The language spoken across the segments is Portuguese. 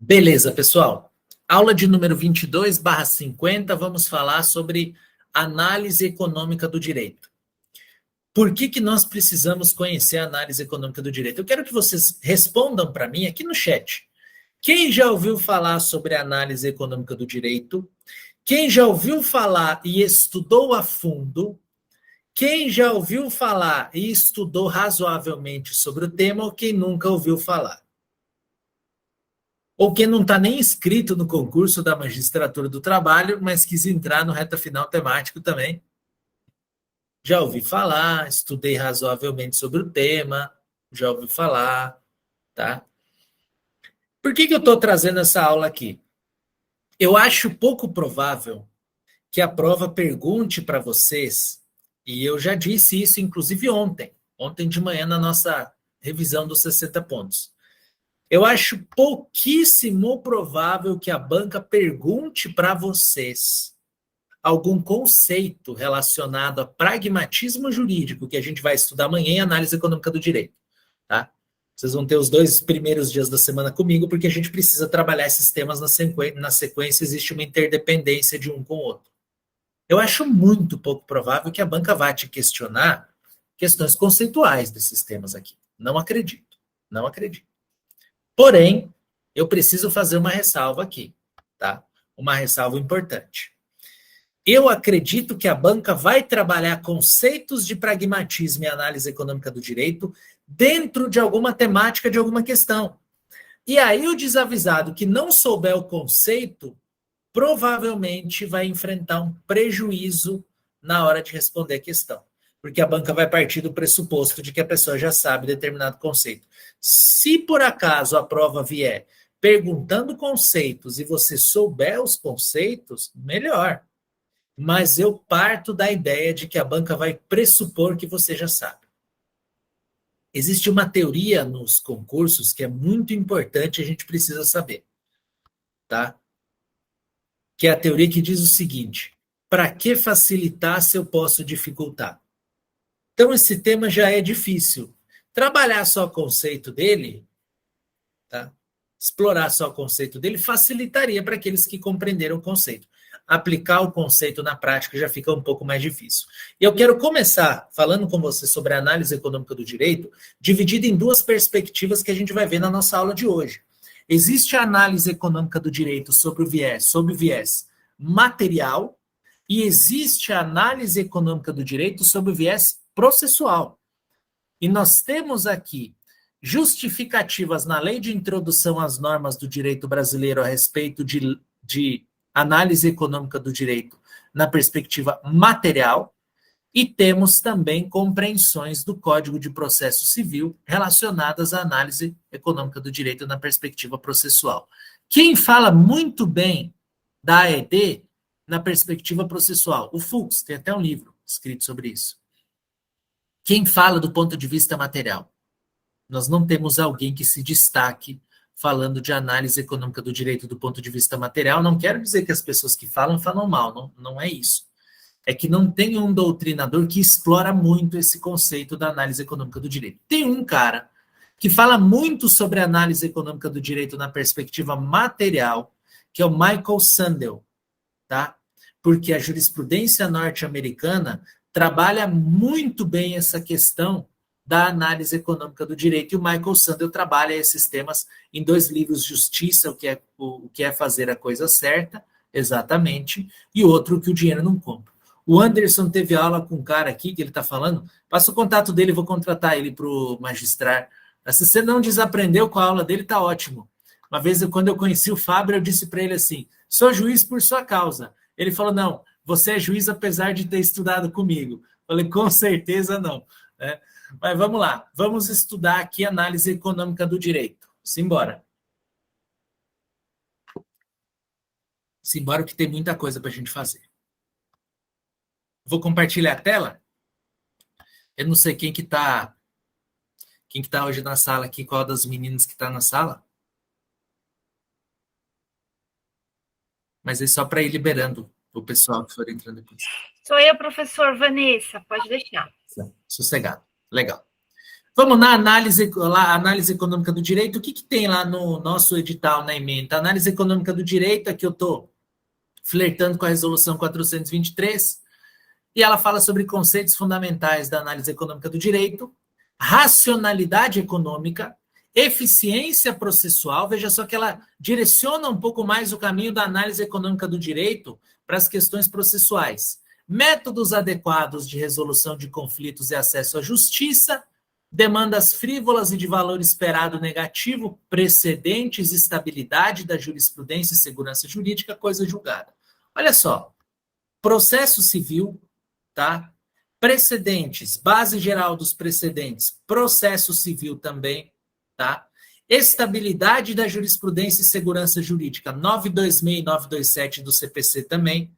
Beleza, pessoal. Aula de número 22/50, vamos falar sobre análise econômica do direito. Por que nós precisamos conhecer a análise econômica do direito? Eu quero que vocês respondam para mim aqui no chat. Quem já ouviu falar sobre a análise econômica do direito? Quem já ouviu falar e estudou a fundo? Quem já ouviu falar e estudou razoavelmente sobre o tema ou quem nunca ouviu falar? Ou quem não está nem inscrito no concurso da Magistratura do Trabalho, mas quis entrar no reta final temático também. Já ouvi falar, estudei razoavelmente sobre o tema, já ouvi falar, tá? Por que eu estou trazendo essa aula aqui? Eu acho pouco provável que a prova pergunte para vocês, e eu já disse isso inclusive ontem de manhã na nossa revisão dos 60 pontos. Eu acho pouquíssimo provável que a banca pergunte para vocês algum conceito relacionado a pragmatismo jurídico, que a gente vai estudar amanhã em análise econômica do direito, tá? Vocês vão ter os 2 primeiros dias da semana comigo, porque a gente precisa trabalhar esses temas na sequência, existe uma interdependência de um com o outro. Eu acho muito pouco provável que a banca vá te questionar questões conceituais desses temas aqui. Não acredito, não acredito. Porém, eu preciso fazer uma ressalva aqui, tá? Uma ressalva importante. Eu acredito que a banca vai trabalhar conceitos de pragmatismo e análise econômica do direito dentro de alguma temática, de alguma questão. E aí o desavisado que não souber o conceito provavelmente vai enfrentar um prejuízo na hora de responder a questão. Porque a banca vai partir do pressuposto de que a pessoa já sabe determinado conceito. Se por acaso a prova vier perguntando conceitos e você souber os conceitos, melhor. Mas eu parto da ideia de que a banca vai pressupor que você já sabe. Existe uma teoria nos concursos que é muito importante, a gente precisa saber, tá? Que é a teoria que diz o seguinte: para que facilitar se eu posso dificultar? Então esse tema já é difícil. Trabalhar só o conceito dele, tá? Explorar só o conceito dele facilitaria para aqueles que compreenderam o conceito. Aplicar o conceito na prática já fica um pouco mais difícil. E eu quero começar falando com você sobre a análise econômica do direito, dividida em 2 perspectivas que a gente vai ver na nossa aula de hoje. Existe a análise econômica do direito sobre o viés material e existe a análise econômica do direito sobre o viés processual. E nós temos aqui justificativas na Lei de Introdução às Normas do Direito Brasileiro a respeito de análise econômica do direito na perspectiva material, e temos também compreensões do Código de Processo Civil relacionadas à análise econômica do direito na perspectiva processual. Quem fala muito bem da AED na perspectiva processual? O Fux, tem até um livro escrito sobre isso. Quem fala do ponto de vista material? Nós não temos alguém que se destaque falando de análise econômica do direito do ponto de vista material. Não quero dizer que as pessoas que falam mal, não é isso. É que não tem um doutrinador que explora muito esse conceito da análise econômica do direito. Tem um cara que fala muito sobre a análise econômica do direito na perspectiva material, que é o Michael Sandel, tá? Porque a jurisprudência norte-americana trabalha muito bem essa questão da análise econômica do direito, e o Michael Sandel trabalha esses temas em 2 livros, Justiça, o que é fazer a coisa certa, exatamente, e outro, Que o Dinheiro Não Compra. O Anderson teve aula com um cara aqui, que ele está falando, passa o contato dele, vou contratar ele para o magistrar. Mas se você não desaprendeu com a aula dele, está ótimo. Uma vez, quando eu conheci o Fábio, eu disse para ele assim, sou juiz por sua causa. Ele falou, não, você é juiz apesar de ter estudado comigo. Falei, com certeza não, né? Mas vamos lá, vamos estudar aqui análise econômica do direito. Simbora. Simbora que tem muita coisa para a gente fazer. Vou compartilhar a tela. Eu não sei quem que tá hoje na sala aqui, qual das meninas que está na sala. Mas é só para ir liberando o pessoal que for entrando depois. Sou eu, professor Vanessa, pode deixar. Sossegado, legal. Vamos na análise econômica do direito. O que tem lá no nosso edital, na ementa? Análise econômica do direito, aqui eu estou flertando com a resolução 423, e ela fala sobre conceitos fundamentais da análise econômica do direito, racionalidade econômica, eficiência processual. Veja só que ela direciona um pouco mais o caminho da análise econômica do direito para as questões processuais. Métodos adequados de resolução de conflitos e acesso à justiça, demandas frívolas e de valor esperado negativo, precedentes, estabilidade da jurisprudência e segurança jurídica, coisa julgada. Olha só, processo civil, tá? Precedentes, base geral dos precedentes, processo civil também, tá? Estabilidade da jurisprudência e segurança jurídica, 926 e 927 do CPC também.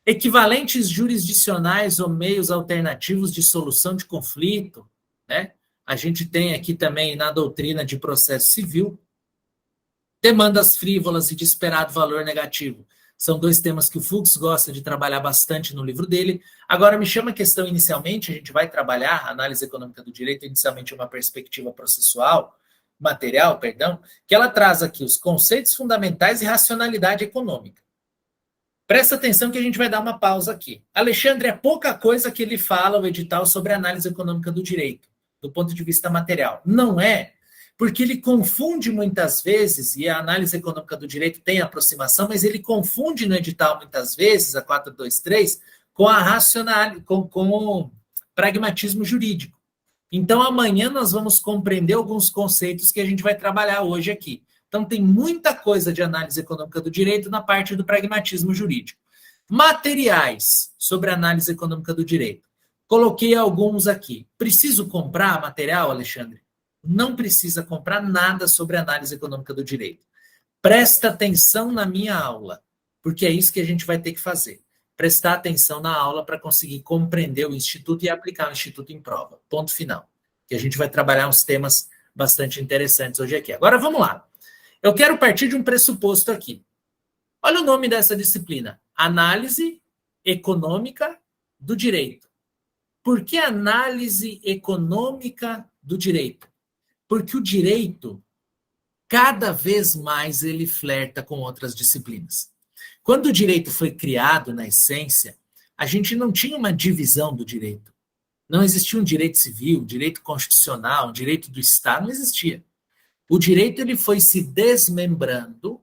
Equivalentes jurisdicionais ou meios alternativos de solução de conflito, né? A gente tem aqui também na doutrina de processo civil. Demandas frívolas e de esperado valor negativo. São dois temas que o Fux gosta de trabalhar bastante no livro dele. Agora, me chama a questão inicialmente, a gente vai trabalhar a análise econômica do direito, inicialmente uma perspectiva processual, material, perdão, que ela traz aqui os conceitos fundamentais e racionalidade econômica. Presta atenção que a gente vai dar uma pausa aqui. Alexandre, é pouca coisa que ele fala, o edital, sobre a análise econômica do direito, do ponto de vista material. Não é, porque ele confunde muitas vezes, e a análise econômica do direito tem aproximação, mas ele confunde no edital muitas vezes, a 423, com a com o pragmatismo jurídico. Então, amanhã nós vamos compreender alguns conceitos que a gente vai trabalhar hoje aqui. Então, tem muita coisa de análise econômica do direito na parte do pragmatismo jurídico. Materiais sobre análise econômica do direito. Coloquei alguns aqui. Preciso comprar material, Alexandre? Não precisa comprar nada sobre análise econômica do direito. Presta atenção na minha aula, porque é isso que a gente vai ter que fazer. Prestar atenção na aula para conseguir compreender o Instituto e aplicar o Instituto em prova. Ponto final. Que a gente vai trabalhar uns temas bastante interessantes hoje aqui. Agora, vamos lá. Eu quero partir de um pressuposto aqui. Olha o nome dessa disciplina. Análise econômica do direito. Por que análise econômica do direito? Porque o direito, cada vez mais, ele flerta com outras disciplinas. Quando o direito foi criado, na essência, a gente não tinha uma divisão do direito. Não existia um direito civil, um direito constitucional, um direito do Estado, não existia. O direito ele foi se desmembrando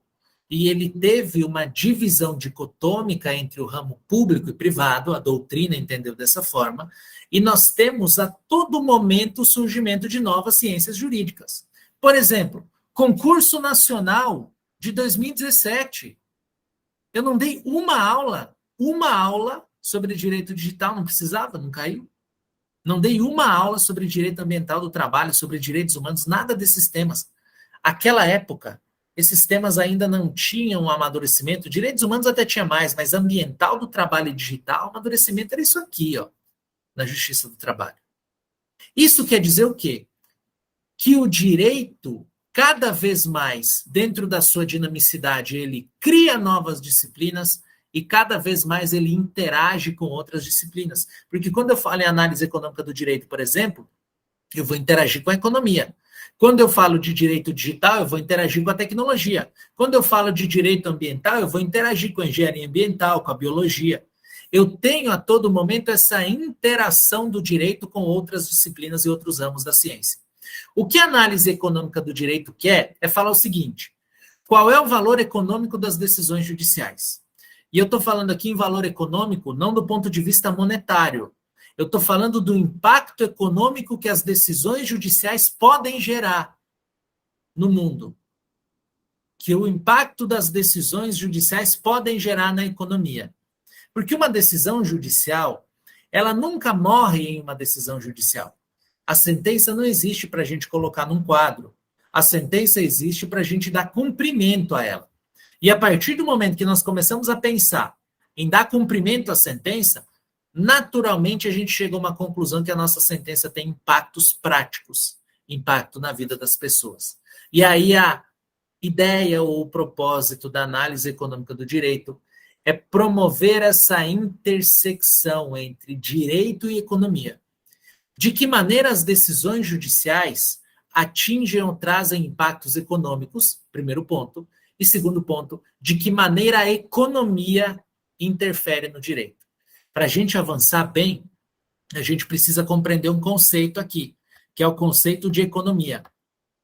e ele teve uma divisão dicotômica entre o ramo público e privado, a doutrina entendeu dessa forma, e nós temos a todo momento o surgimento de novas ciências jurídicas. Por exemplo, concurso nacional de 2017. Eu não dei uma aula sobre direito digital, não precisava, não caiu. Não dei uma aula sobre direito ambiental do trabalho, sobre direitos humanos, nada desses temas. Aquela época, esses temas ainda não tinham amadurecimento. Direitos humanos até tinha mais, mas ambiental do trabalho e digital, amadurecimento era isso aqui, ó, na Justiça do Trabalho. Isso quer dizer o quê? Que o direito, cada vez mais, dentro da sua dinamicidade, ele cria novas disciplinas e cada vez mais ele interage com outras disciplinas. Porque quando eu falo em análise econômica do direito, por exemplo, eu vou interagir com a economia. Quando eu falo de direito digital, eu vou interagir com a tecnologia. Quando eu falo de direito ambiental, eu vou interagir com a engenharia ambiental, com a biologia. Eu tenho a todo momento essa interação do direito com outras disciplinas e outros ramos da ciência. O que a análise econômica do direito quer é falar o seguinte: qual é o valor econômico das decisões judiciais? E eu estou falando aqui em valor econômico não do ponto de vista monetário. Eu estou falando do impacto econômico que as decisões judiciais podem gerar no mundo. Que o impacto das decisões judiciais podem gerar na economia. Porque uma decisão judicial, ela nunca morre em uma decisão judicial. A sentença não existe para a gente colocar num quadro. A sentença existe para a gente dar cumprimento a ela. E a partir do momento que nós começamos a pensar em dar cumprimento à sentença, naturalmente a gente chega a uma conclusão que a nossa sentença tem impactos práticos, impacto na vida das pessoas. E aí a ideia ou o propósito da análise econômica do direito é promover essa intersecção entre direito e economia. De que maneira as decisões judiciais atingem ou trazem impactos econômicos, primeiro ponto. E segundo ponto, de que maneira a economia interfere no direito. Para a gente avançar bem, a gente precisa compreender um conceito aqui, que é o conceito de economia.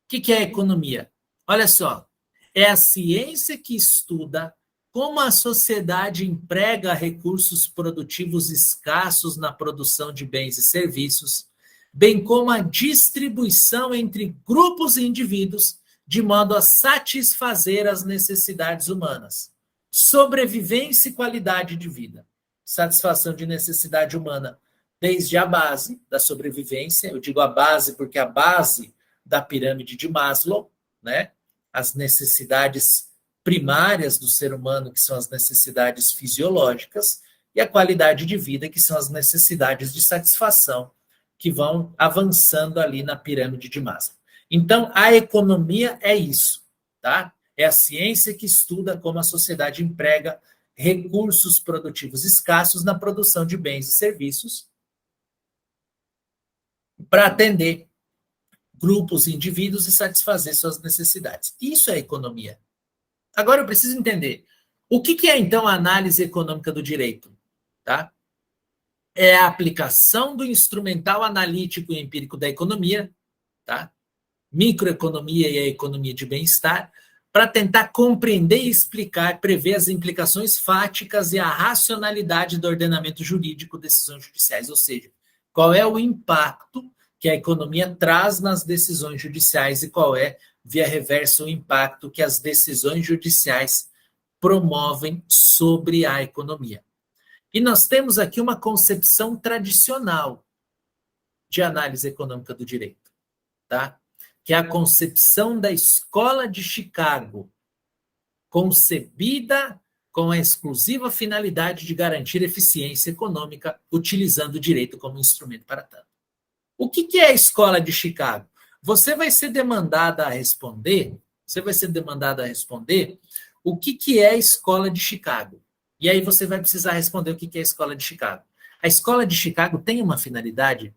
O que é a economia? Olha só, é a ciência que estuda como a sociedade emprega recursos produtivos escassos na produção de bens e serviços, bem como a distribuição entre grupos e indivíduos, de modo a satisfazer as necessidades humanas. Sobrevivência e qualidade de vida. Satisfação de necessidade humana, desde a base da sobrevivência, eu digo a base porque a base da pirâmide de Maslow, né? As necessidades primárias do ser humano, que são as necessidades fisiológicas, e a qualidade de vida, que são as necessidades de satisfação, que vão avançando ali na pirâmide de Maslow. Então, a economia é isso, tá? É a ciência que estuda como a sociedade emprega recursos produtivos escassos na produção de bens e serviços para atender grupos e indivíduos e satisfazer suas necessidades. Isso é economia. Agora eu preciso entender, o que é então a análise econômica do direito? Tá? É a aplicação do instrumental analítico e empírico da economia, tá? Microeconomia e a economia de bem-estar, para tentar compreender e explicar, prever as implicações fáticas e a racionalidade do ordenamento jurídico de decisões judiciais, ou seja, qual é o impacto que a economia traz nas decisões judiciais e qual é, via reversa, o impacto que as decisões judiciais promovem sobre a economia. E nós temos aqui uma concepção tradicional de análise econômica do direito, tá? Que é a concepção da Escola de Chicago, concebida com a exclusiva finalidade de garantir eficiência econômica, utilizando o direito como instrumento para tanto. O que é a Escola de Chicago? Você vai ser demandada a responder, o que é a Escola de Chicago. E aí você vai precisar responder o que é a Escola de Chicago. A Escola de Chicago tem uma finalidade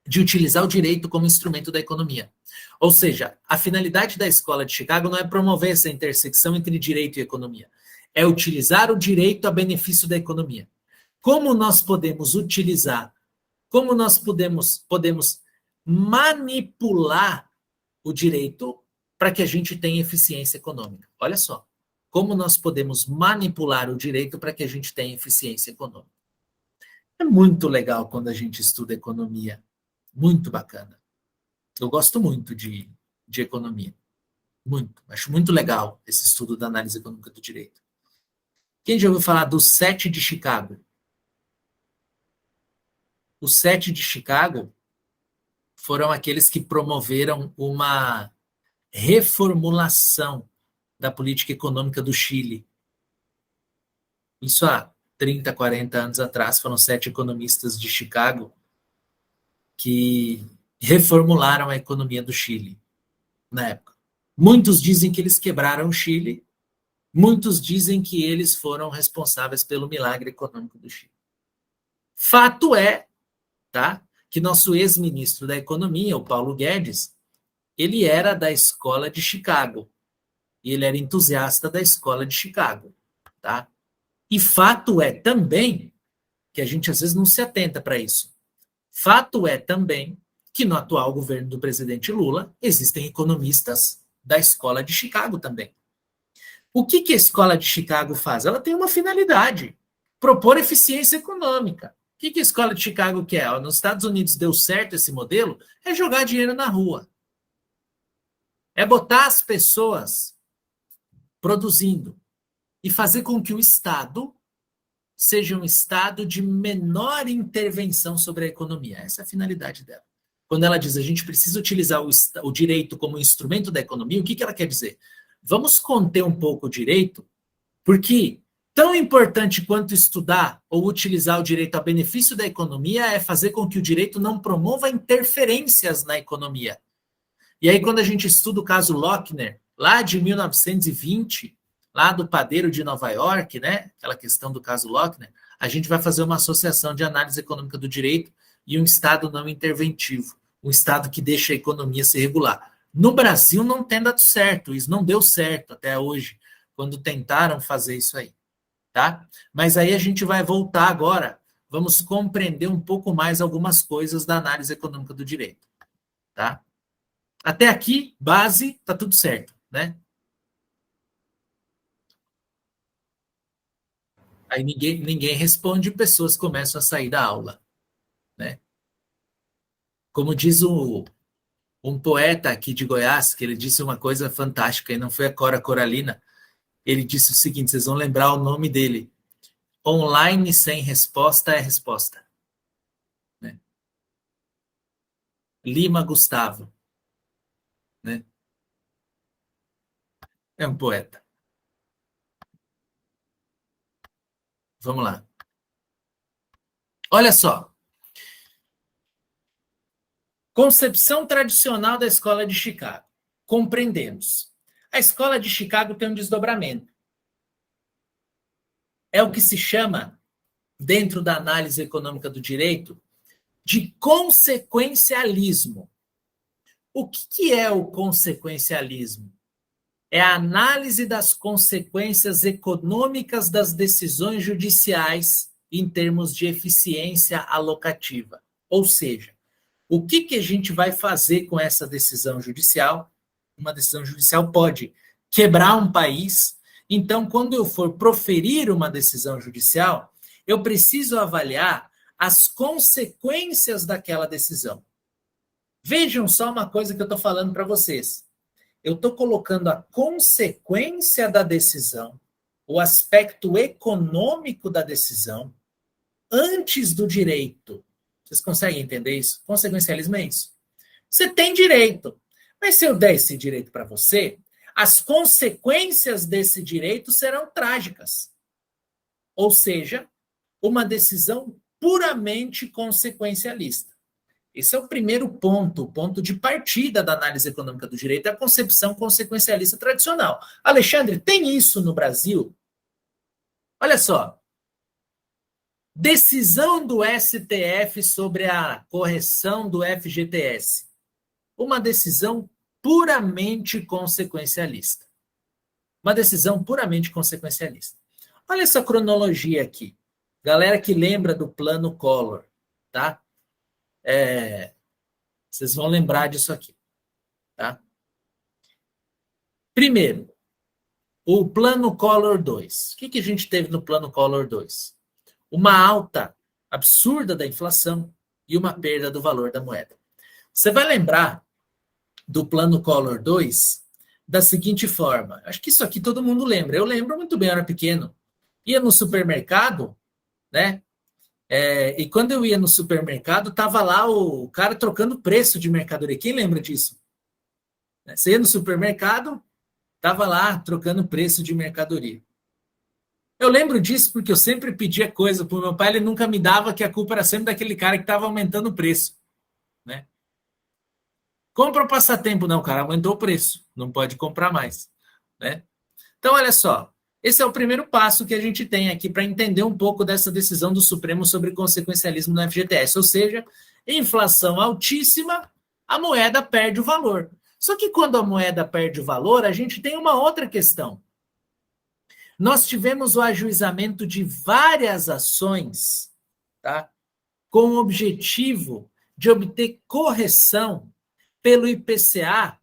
de utilizar o direito como instrumento da economia. Ou seja, a finalidade da Escola de Chicago não é promover essa intersecção entre direito e economia. É utilizar o direito a benefício da economia. Como nós podemos utilizar, como nós podemos manipular o direito para que a gente tenha eficiência econômica. Olha só, como nós podemos manipular o direito para que a gente tenha eficiência econômica. É muito legal quando a gente estuda economia. Muito bacana. Eu gosto muito de economia. Muito. Acho muito legal esse estudo da análise econômica do direito. Quem já ouviu falar do 7 de Chicago? Os 7 de Chicago foram aqueles que promoveram uma reformulação da política econômica do Chile. Isso há 30, 40 anos atrás, foram 7 economistas de Chicago que reformularam a economia do Chile na época. Muitos dizem que eles quebraram o Chile, muitos dizem que eles foram responsáveis pelo milagre econômico do Chile. Fato é, tá, que nosso ex-ministro da Economia, o Paulo Guedes, ele era da Escola de Chicago. E ele era entusiasta da Escola de Chicago, tá? E fato é também que a gente às vezes não se atenta para isso. Fato é também que no atual governo do presidente Lula existem economistas da Escola de Chicago também. O que a Escola de Chicago faz? Ela tem uma finalidade: propor eficiência econômica. O que a Escola de Chicago quer? Nos Estados Unidos deu certo esse modelo, é jogar dinheiro na rua. É botar as pessoas produzindo e fazer com que o Estado seja um Estado de menor intervenção sobre a economia. Essa é a finalidade dela. Quando ela diz a gente precisa utilizar o direito como instrumento da economia, o que ela quer dizer? Vamos conter um pouco o direito, porque tão importante quanto estudar ou utilizar o direito a benefício da economia é fazer com que o direito não promova interferências na economia. E aí, quando a gente estuda o caso Lochner, lá de 1920, lá do padeiro de Nova York, né? Aquela questão do caso Lochner, a gente vai fazer uma associação de análise econômica do direito e um Estado não interventivo, um Estado que deixa a economia se regular. No Brasil não tem dado certo, isso não deu certo até hoje, quando tentaram fazer isso aí, tá? Mas aí a gente vai voltar agora, vamos compreender um pouco mais algumas coisas da análise econômica do direito, tá? Até aqui, base, tá tudo certo, né? Aí ninguém responde, pessoas começam a sair da aula, né? Como diz um poeta aqui de Goiás, que ele disse uma coisa fantástica, e não foi a Cora Coralina, ele disse o seguinte, vocês vão lembrar o nome dele, online sem resposta é resposta. Né? Lima Gustavo. Né? É um poeta. Vamos lá. Olha só. Concepção tradicional da escola de Chicago. Compreendemos. A escola de Chicago tem um desdobramento. É o que se chama, dentro da análise econômica do direito, de consequencialismo. O que é o consequencialismo? É a análise das consequências econômicas das decisões judiciais em termos de eficiência alocativa. Ou seja, o que a gente vai fazer com essa decisão judicial? Uma decisão judicial pode quebrar um país. Então, quando eu for proferir uma decisão judicial, eu preciso avaliar as consequências daquela decisão. Vejam só uma coisa que eu estou falando para vocês. Eu estou colocando a consequência da decisão, o aspecto econômico da decisão, antes do direito. Vocês conseguem entender isso? Consequencialismo é isso. Você tem direito, mas se eu der esse direito para você, as consequências desse direito serão trágicas. Ou seja, uma decisão puramente consequencialista. Esse é o primeiro ponto, o ponto de partida da análise econômica do direito, é a concepção consequencialista tradicional. Alexandre, tem isso no Brasil? Olha só. Decisão do STF sobre a correção do FGTS. Uma decisão puramente consequencialista. Uma decisão puramente consequencialista. Olha essa cronologia aqui. Galera que lembra do plano Collor, tá? Vocês vão lembrar disso aqui. Tá? Primeiro, o plano Collor 2. O que a gente teve no plano Collor 2? Uma alta absurda da inflação e uma perda do valor da moeda. Você vai lembrar do plano Collor 2 da seguinte forma. Acho que isso aqui todo mundo lembra. Eu lembro muito bem, eu era pequeno. Ia no supermercado, né? E quando eu ia no supermercado, tava lá o cara trocando preço de mercadoria. Quem lembra disso? Você ia no supermercado, tava lá trocando preço de mercadoria. Eu lembro disso porque eu sempre pedia coisa para o meu pai, ele nunca me dava, que a culpa era sempre daquele cara que estava aumentando o preço. Né? Compra o passatempo. Não, cara, aumentou o preço. Não pode comprar mais. Né? Então, olha só. Esse é o primeiro passo que a gente tem aqui para entender um pouco dessa decisão do Supremo sobre consequencialismo no FGTS. Ou seja, inflação altíssima, a moeda perde o valor. Só que quando a moeda perde o valor, a gente tem uma outra questão. Nós tivemos o ajuizamento de várias ações, tá? Com o objetivo de obter correção pelo IPCA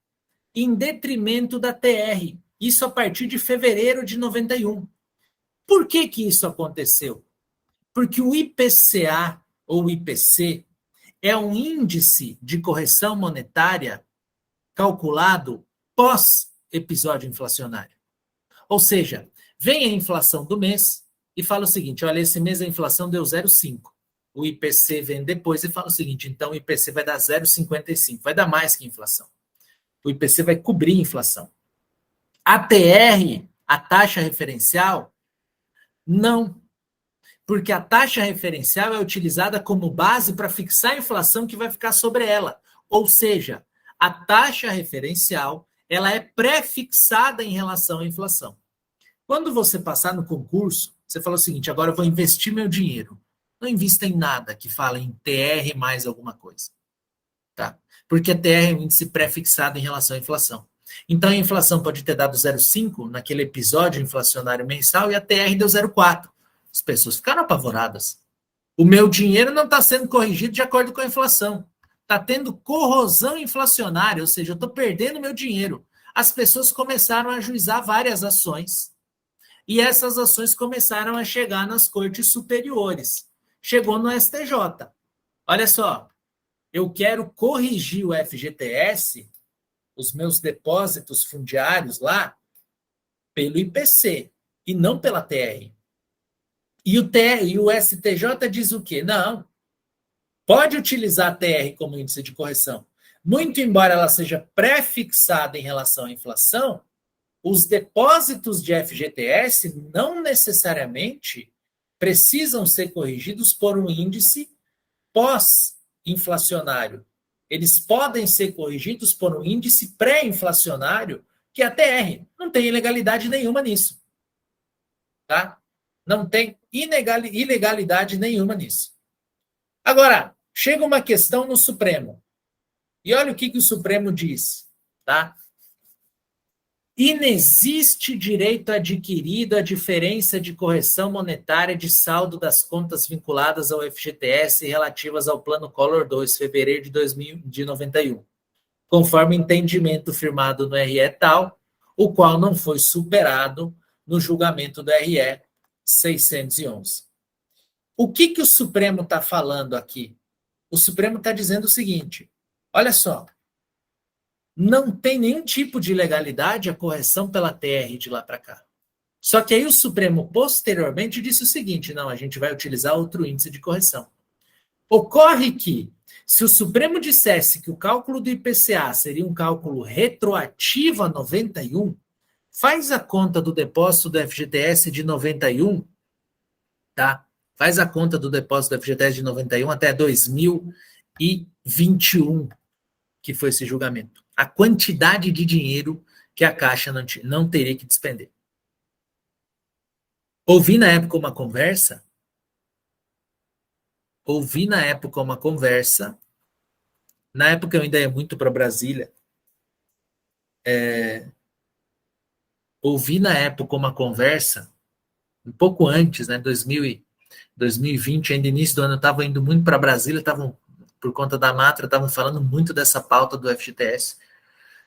em detrimento da TR. Isso a partir de fevereiro de 91. Por que isso aconteceu? Porque o IPCA, ou IPC, é um índice de correção monetária calculado pós-episódio inflacionário. Ou seja, vem a inflação do mês e fala o seguinte, olha, esse mês a inflação deu 0,5. O IPC vem depois e fala o seguinte, então o IPC vai dar 0,55, vai dar mais que inflação. O IPC vai cobrir a inflação. A TR, a taxa referencial, não. Porque a taxa referencial é utilizada como base para fixar a inflação que vai ficar sobre ela. Ou seja, a taxa referencial ela é pré-fixada em relação à inflação. Quando você passar no concurso, você fala o seguinte, agora eu vou investir meu dinheiro. não invista em nada que fala em TR mais alguma coisa. Tá? Porque a TR é um índice pré-fixado em relação à inflação. Então, a inflação pode ter dado 0,5 naquele episódio inflacionário mensal e a TR deu 0,4. As pessoas ficaram apavoradas. O meu dinheiro não está sendo corrigido de acordo com a inflação. Está tendo corrosão inflacionária, ou seja, eu estou perdendo meu dinheiro. As pessoas começaram a ajuizar várias ações e essas ações começaram a chegar nas cortes superiores. Chegou no STJ. Olha só, eu quero corrigir o FGTS, os meus depósitos fundiários lá, pelo IPC e não pela TR. E o STJ diz o quê? Não, pode utilizar a TR como índice de correção. Muito embora ela seja pré-fixada em relação à inflação, os depósitos de FGTS não necessariamente precisam ser corrigidos por um índice pós-inflacionário. Eles podem ser corrigidos por um índice pré-inflacionário, que é a TR. Não tem ilegalidade nenhuma nisso. Tá? Não tem ilegalidade nenhuma nisso. Agora, chega uma questão no Supremo. E olha o que o Supremo diz. Tá? Inexiste direito adquirido à diferença de correção monetária de saldo das contas vinculadas ao FGTS relativas ao Plano Collor II, fevereiro de 91, conforme entendimento firmado no RE tal, o qual não foi superado no julgamento do RE 611. O que o Supremo está falando aqui? O Supremo está dizendo o seguinte, olha só, não tem nenhum tipo de ilegalidade a correção pela TR de lá para cá. Só que aí o Supremo, posteriormente, disse o seguinte, não, a gente vai utilizar outro índice de correção. Ocorre que, se o Supremo dissesse que o cálculo do IPCA seria um cálculo retroativo a 91, faz a conta do depósito do FGTS de 91, tá? Faz a conta do depósito do FGTS de 91 até 2021, que foi esse julgamento. A quantidade de dinheiro que a Caixa não teria que despender. Ouvi na época uma conversa, na época eu ainda ia muito para Brasília, ouvi na época uma conversa, um pouco antes, né, 2020, ainda início do ano, eu estava indo muito para Brasília, por conta da Matra, estavam falando muito dessa pauta do FGTS.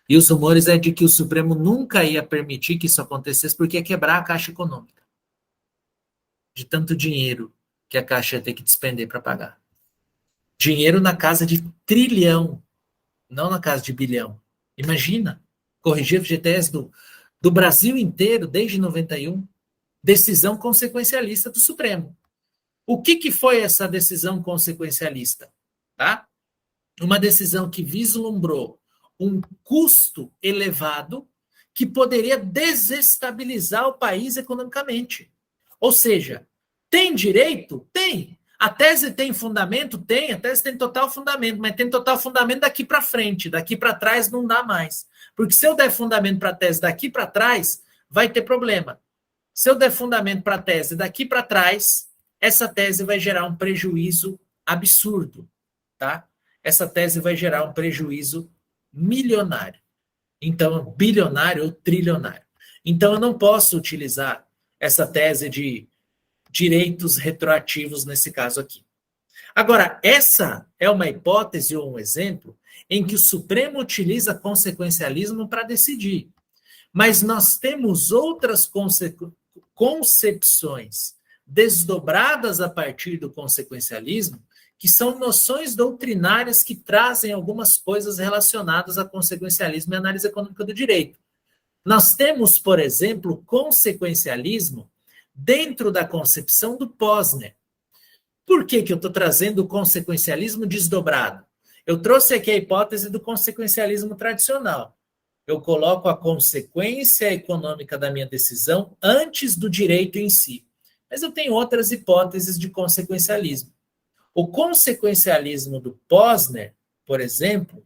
E os rumores é de que o Supremo nunca ia permitir que isso acontecesse, porque ia quebrar a Caixa Econômica. De tanto dinheiro que a Caixa ia ter que despender para pagar. Dinheiro na casa de trilhão, não na casa de bilhão. Imagina, corrigir o FGTS do Brasil inteiro desde 91. Decisão consequencialista do Supremo. O que foi essa decisão consequencialista? Tá? Uma decisão que vislumbrou um custo elevado que poderia desestabilizar o país economicamente. Ou seja, tem direito? Tem. A tese tem fundamento? Tem. A tese tem total fundamento, mas tem total fundamento daqui para frente. Daqui para trás não dá mais. Porque se eu der fundamento para a tese daqui para trás, vai ter problema. Se eu der fundamento para a tese daqui para trás, essa tese vai gerar um prejuízo absurdo. Tá? Essa tese vai gerar um prejuízo milionário. Então, bilionário ou trilionário. Então, eu não posso utilizar essa tese de direitos retroativos nesse caso aqui. Agora, essa é uma hipótese ou um exemplo em que o Supremo utiliza consequencialismo para decidir. Mas nós temos outras concepções desdobradas a partir do consequencialismo, que são noções doutrinárias que trazem algumas coisas relacionadas a consequencialismo e análise econômica do direito. Nós temos, por exemplo, consequencialismo dentro da concepção do Posner. Por que eu estou trazendo o consequencialismo desdobrado? Eu trouxe aqui a hipótese do consequencialismo tradicional. Eu coloco a consequência econômica da minha decisão antes do direito em si. Mas eu tenho outras hipóteses de consequencialismo. O consequencialismo do Posner, por exemplo,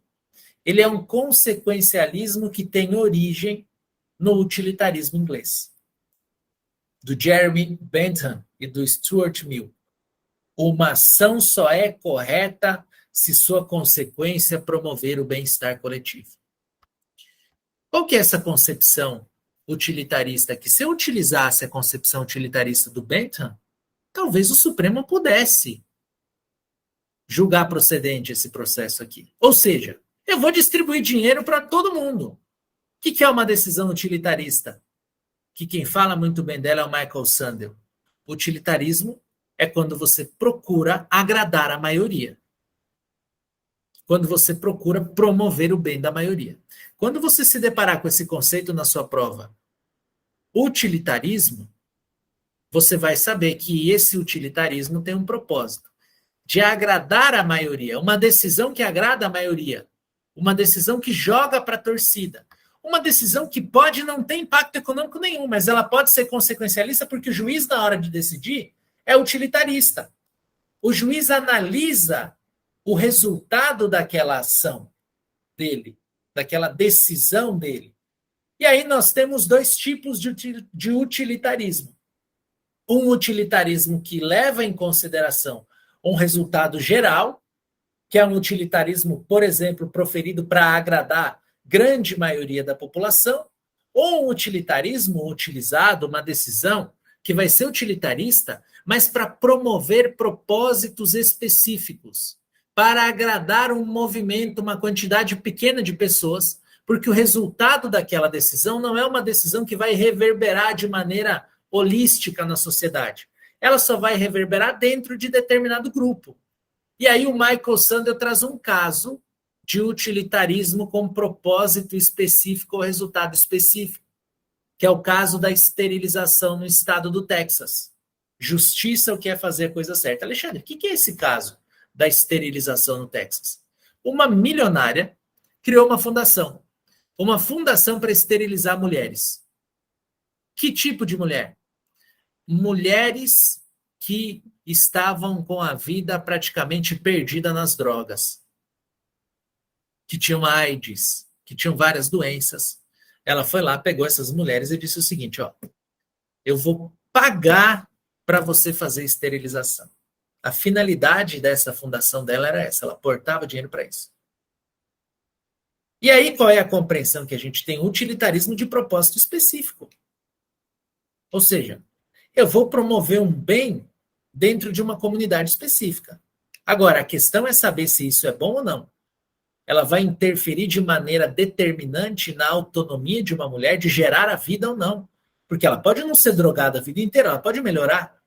ele é um consequencialismo que tem origem no utilitarismo inglês, do Jeremy Bentham e do Stuart Mill. Uma ação só é correta se sua consequência promover o bem-estar coletivo. Qual que é essa concepção utilitarista? Que se eu utilizasse a concepção utilitarista do Bentham, talvez o Supremo pudesse julgar procedente esse processo aqui. Ou seja, eu vou distribuir dinheiro para todo mundo. O que é uma decisão utilitarista? Que quem fala muito bem dela é o Michael Sandel. Utilitarismo é quando você procura agradar a maioria. Quando você procura promover o bem da maioria. Quando você se deparar com esse conceito na sua prova, utilitarismo, você vai saber que esse utilitarismo tem um propósito de agradar a maioria, uma decisão que agrada a maioria, uma decisão que joga para a torcida, uma decisão que pode não ter impacto econômico nenhum, mas ela pode ser consequencialista porque o juiz, na hora de decidir, é utilitarista. O juiz analisa o resultado daquela ação dele, daquela decisão dele. E aí nós temos dois tipos de utilitarismo. Um utilitarismo que leva em consideração um resultado geral, que é um utilitarismo, por exemplo, proferido para agradar grande maioria da população, ou um utilitarismo utilizado, uma decisão que vai ser utilitarista, mas para promover propósitos específicos, para agradar um movimento, uma quantidade pequena de pessoas, porque o resultado daquela decisão não é uma decisão que vai reverberar de maneira holística na sociedade. Ela só vai reverberar dentro de determinado grupo. E aí o Michael Sandel traz um caso de utilitarismo com propósito específico ou resultado específico, que é o caso da esterilização no estado do Texas. Justiça, o que é fazer a coisa certa. Alexandre, o que é esse caso da esterilização no Texas? Uma milionária criou uma fundação para esterilizar mulheres. Que tipo de mulher? Mulheres que estavam com a vida praticamente perdida nas drogas, que tinham AIDS, que tinham várias doenças. Ela foi lá, pegou essas mulheres e disse o seguinte, ó, eu vou pagar para você fazer esterilização. A finalidade dessa fundação dela era essa, ela aportava dinheiro para isso. E aí qual é a compreensão que a gente tem? Utilitarismo de propósito específico. Ou seja, eu vou promover um bem dentro de uma comunidade específica. Agora, a questão é saber se isso é bom ou não. Ela vai interferir de maneira determinante na autonomia de uma mulher de gerar a vida ou não. Porque ela pode não ser drogada a vida inteira, ela pode melhorar.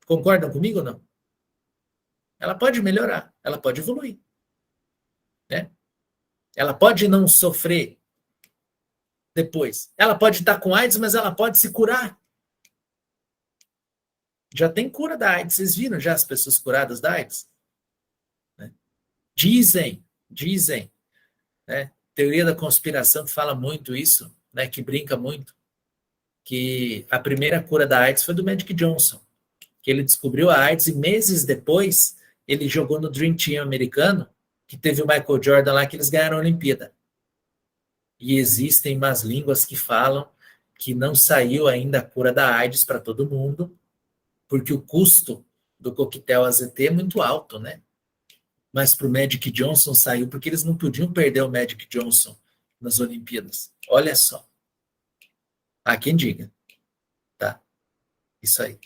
Concordam comigo ou não? Ela pode melhorar, ela pode evoluir. Né? Ela pode não sofrer depois. Ela pode estar com AIDS, mas ela pode se curar. Já tem cura da AIDS. Vocês viram já as pessoas curadas da AIDS? Né? Dizem, né? Teoria da conspiração que fala muito isso, né? Que brinca muito, que a primeira cura da AIDS foi do Magic Johnson, que ele descobriu a AIDS e meses depois ele jogou no Dream Team americano, que teve o Michael Jordan lá, que eles ganharam a Olimpíada. E existem más línguas que falam que não saiu ainda a cura da AIDS para todo mundo, porque o custo do coquetel AZT é muito alto, né? Mas para o Magic Johnson saiu, porque eles não podiam perder o Magic Johnson nas Olimpíadas. Olha só. Há quem diga. Tá? Isso aí.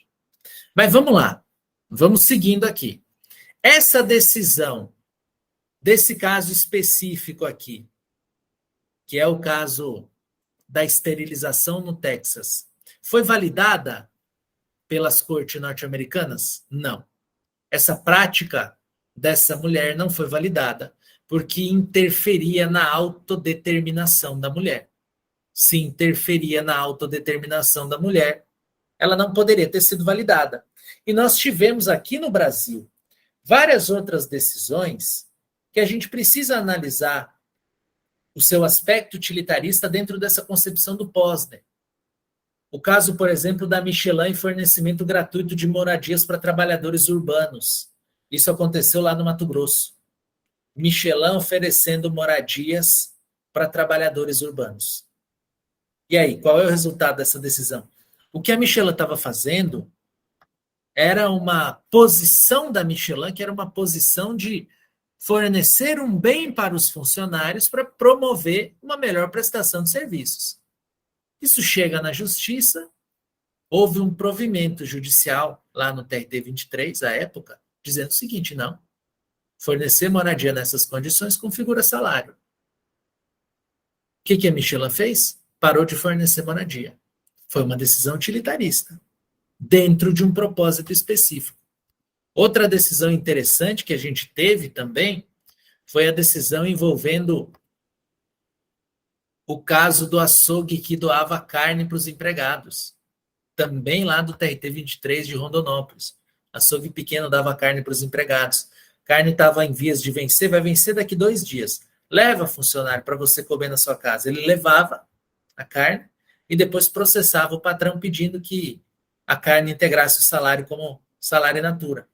Mas vamos lá. Vamos seguindo aqui. Essa decisão desse caso específico aqui, que é o caso da esterilização no Texas, foi validada pelas cortes norte-americanas? Não. Essa prática dessa mulher não foi validada porque interferia na autodeterminação da mulher. Se interferia na autodeterminação da mulher, ela não poderia ter sido validada. E nós tivemos aqui no Brasil várias outras decisões que a gente precisa analisar o seu aspecto utilitarista dentro dessa concepção do Posner. O caso, por exemplo, da Michelin e fornecimento gratuito de moradias para trabalhadores urbanos. Isso aconteceu lá no Mato Grosso. Michelin oferecendo moradias para trabalhadores urbanos. E aí, qual é o resultado dessa decisão? O que a Michelin estava fazendo Era uma posição da Michelin, que era uma posição de fornecer um bem para os funcionários para promover uma melhor prestação de serviços. Isso chega na justiça, houve um provimento judicial lá no TRT 23, à época, dizendo o seguinte: não, fornecer moradia nessas condições configura salário. O que a Michelin fez? Parou de fornecer moradia. Foi uma decisão utilitarista, dentro de um propósito específico. Outra decisão interessante que a gente teve também foi a decisão envolvendo o caso do açougue que doava carne para os empregados. Também lá do TRT 23 de Rondonópolis. Açougue pequeno dava carne para os empregados. Carne estava em vias de vencer, vai vencer daqui 2 dias. Leva funcionário para você comer na sua casa. Ele levava a carne e depois processava o patrão pedindo que a carne integrasse o salário como salário in natura.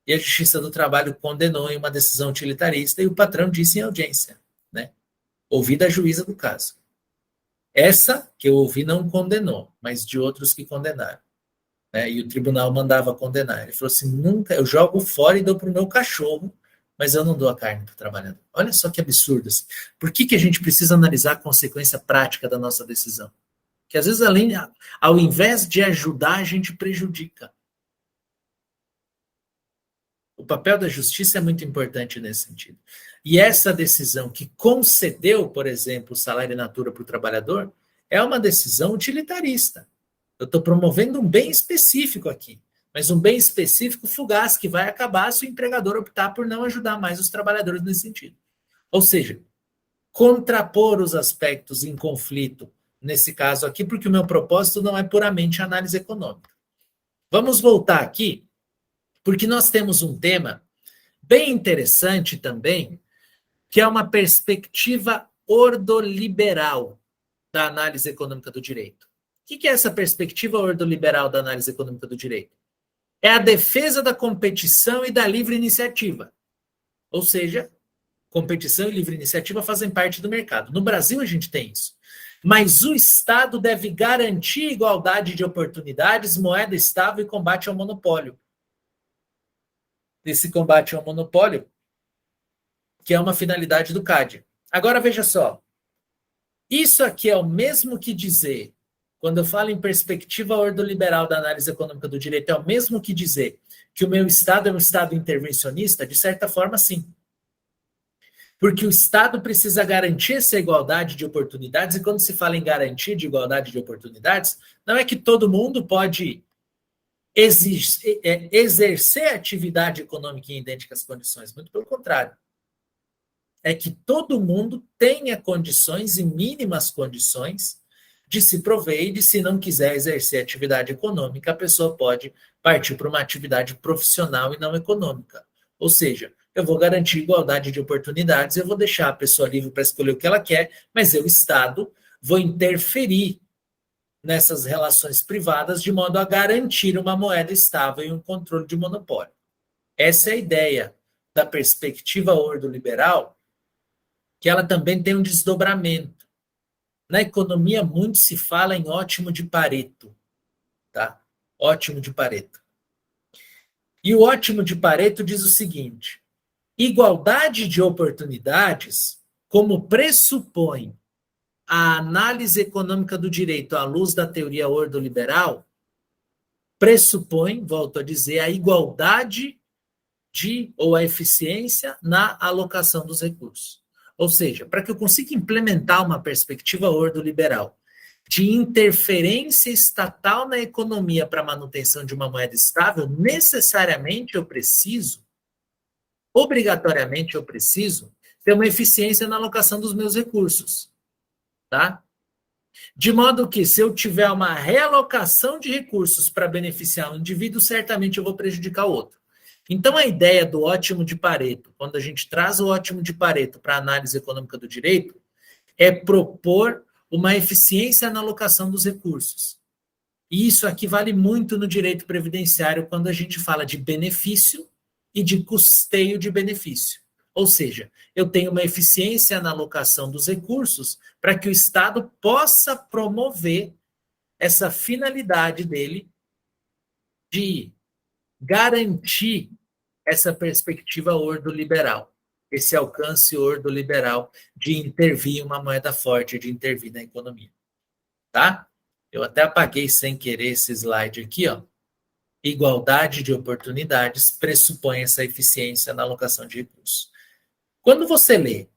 E a Justiça do Trabalho condenou em uma decisão utilitarista e o patrão disse em audiência, né? Ouvida a juíza do caso. Essa que eu ouvi não condenou, mas de outros que condenaram. Né? E o tribunal mandava condenar. Ele falou assim: nunca, eu jogo fora e dou para o meu cachorro, mas eu não dou a carne para o trabalhador. Olha só que absurdo. Assim. Por que a gente precisa analisar a consequência prática da nossa decisão? Que às vezes, ao invés de ajudar, a gente prejudica. O papel da justiça é muito importante nesse sentido. E essa decisão que concedeu, por exemplo, o salário in natura para o trabalhador, é uma decisão utilitarista. Eu estou promovendo um bem específico aqui, mas um bem específico fugaz, que vai acabar se o empregador optar por não ajudar mais os trabalhadores nesse sentido. Ou seja, contrapor os aspectos em conflito, nesse caso aqui, porque o meu propósito não é puramente análise econômica. Vamos voltar aqui, porque nós temos um tema bem interessante também, que é uma perspectiva ordoliberal da análise econômica do direito. O que é essa perspectiva ordoliberal da análise econômica do direito? É a defesa da competição e da livre iniciativa. Ou seja, competição e livre iniciativa fazem parte do mercado. No Brasil a gente tem isso. Mas o Estado deve garantir igualdade de oportunidades, moeda estável e combate ao monopólio. Esse combate ao monopólio, que é uma finalidade do CAD. Agora, veja só. Isso aqui é o mesmo que dizer, quando eu falo em perspectiva ordoliberal da análise econômica do direito, é o mesmo que dizer que o meu Estado é um Estado intervencionista? De certa forma, sim. Porque o Estado precisa garantir essa igualdade de oportunidades, e quando se fala em garantia de igualdade de oportunidades, não é que todo mundo pode exercer atividade econômica em idênticas condições, muito pelo contrário. É que todo mundo tenha condições e mínimas condições de se prover, e de, se não quiser exercer atividade econômica, a pessoa pode partir para uma atividade profissional e não econômica. Ou seja, eu vou garantir igualdade de oportunidades, eu vou deixar a pessoa livre para escolher o que ela quer, mas eu, Estado, vou interferir nessas relações privadas de modo a garantir uma moeda estável e um controle de monopólio. Essa é a ideia da perspectiva ordoliberal, que ela também tem um desdobramento. Na economia, muito se fala em ótimo de Pareto. Tá? Ótimo de Pareto. E o ótimo de Pareto diz o seguinte: igualdade de oportunidades, como pressupõe a análise econômica do direito à luz da teoria ordoliberal, pressupõe, volto a dizer, a igualdade ou a eficiência na alocação dos recursos. Ou seja, para que eu consiga implementar uma perspectiva ordoliberal de interferência estatal na economia para a manutenção de uma moeda estável, necessariamente obrigatoriamente eu preciso ter uma eficiência na alocação dos meus recursos. Tá? De modo que, se eu tiver uma realocação de recursos para beneficiar um indivíduo, certamente eu vou prejudicar o outro. Então, a ideia do ótimo de Pareto, quando a gente traz o ótimo de Pareto para a análise econômica do direito, é propor uma eficiência na alocação dos recursos. E isso aqui vale muito no direito previdenciário, quando a gente fala de benefício e de custeio de benefício. Ou seja, eu tenho uma eficiência na alocação dos recursos para que o Estado possa promover essa finalidade dele de garantir essa perspectiva ordoliberal, esse alcance ordoliberal de intervir em uma moeda forte, de intervir na economia. Tá? Eu até apaguei sem querer esse slide aqui, ó. Igualdade de oportunidades pressupõe essa eficiência na alocação de recursos. Quando você lê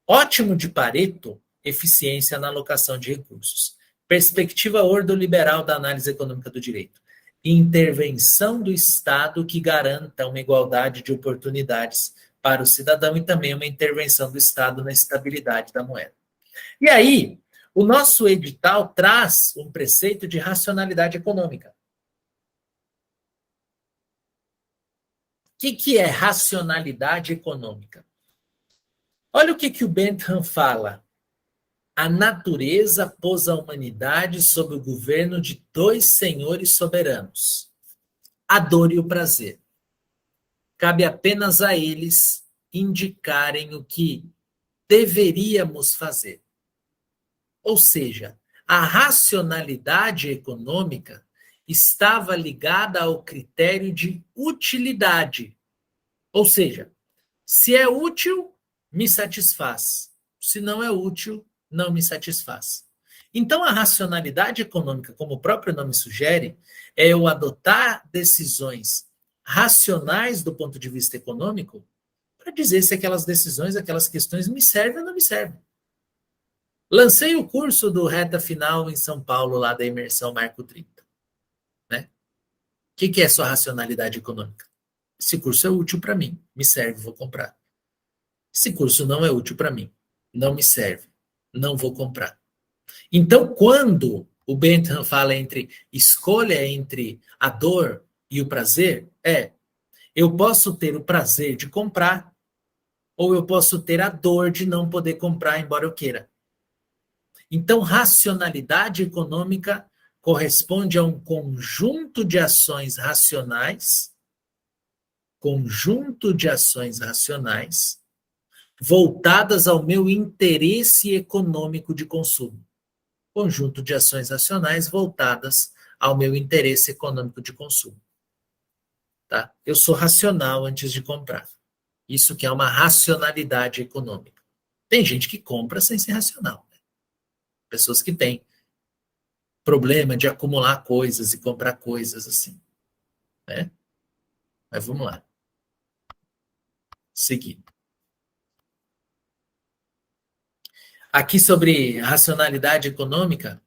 ótimo de Pareto, eficiência na alocação de recursos, perspectiva ordoliberal da análise econômica do direito, intervenção do Estado que garanta uma igualdade de oportunidades para o cidadão e também uma intervenção do Estado na estabilidade da moeda. E aí, o nosso edital traz um preceito de racionalidade econômica. O que é racionalidade econômica? Olha o que o Bentham fala. A natureza pôs a humanidade sob o governo de dois senhores soberanos, a dor e o prazer. Cabe apenas a eles indicarem o que deveríamos fazer. Ou seja, a racionalidade econômica estava ligada ao critério de utilidade. Ou seja, se é útil, me satisfaz. Se não é útil, não me satisfaz. Então, a racionalidade econômica, como o próprio nome sugere, é eu adotar decisões racionais do ponto de vista econômico para dizer se aquelas decisões, aquelas questões me servem ou não me servem. Lancei o curso do Reta Final em São Paulo, lá da Imersão Marco 30. Né? O que é sua racionalidade econômica? Esse curso é útil para mim, me serve, vou comprar. Esse curso não é útil para mim, não me serve, não vou comprar. Então, quando o Bentham fala entre escolha entre a dor e o prazer, eu posso ter o prazer de comprar ou eu posso ter a dor de não poder comprar, embora eu queira. Então, racionalidade econômica corresponde a um conjunto de ações racionais, voltadas ao meu interesse econômico de consumo. Conjunto de ações racionais voltadas ao meu interesse econômico de consumo. Tá? Eu sou racional antes de comprar. Isso que é uma racionalidade econômica. Tem gente que compra sem ser racional. Né? Pessoas que têm problema de acumular coisas e comprar coisas assim. Né? Mas vamos lá. Seguir. Aqui sobre racionalidade econômica,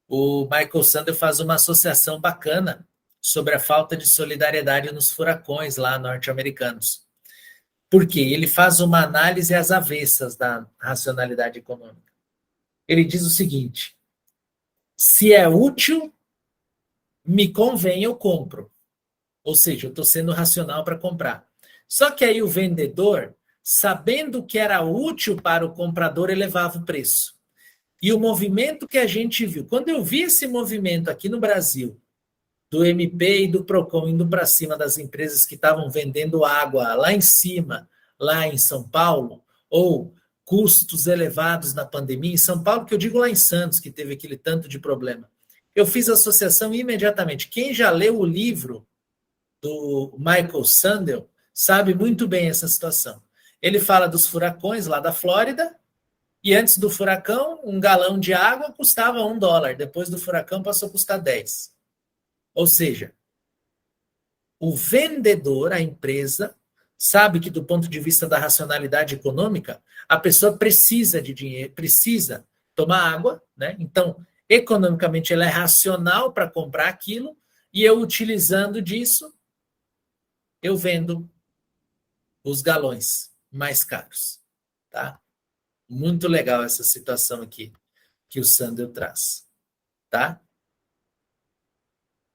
o Michael Sandel faz uma associação bacana sobre a falta de solidariedade nos furacões lá norte-americanos. Por quê? Ele faz uma análise às avessas da racionalidade econômica. Ele diz o seguinte: se é útil, me convém, eu compro. Ou seja, eu estou sendo racional para comprar. Só que aí o vendedor, sabendo que era útil para o comprador, elevava o preço. E o movimento que a gente viu, quando eu vi esse movimento aqui no Brasil, do MP e do Procon indo para cima das empresas que estavam vendendo água lá em cima, lá em São Paulo, ou custos elevados na pandemia, em São Paulo, que eu digo lá em Santos, que teve aquele tanto de problema. Eu fiz associação imediatamente. Quem já leu o livro do Michael Sandel sabe muito bem essa situação. Ele fala dos furacões lá da Flórida, e antes do furacão, um galão de água custava $1. Depois do furacão, passou a custar 10. Ou seja, o vendedor, a empresa, sabe que do ponto de vista da racionalidade econômica, a pessoa precisa de dinheiro, precisa tomar água, né? Então, economicamente, ela é racional para comprar aquilo, e eu, utilizando disso, eu vendo os galões mais caros. Tá? Muito legal essa situação aqui que o Sandel traz. Tá?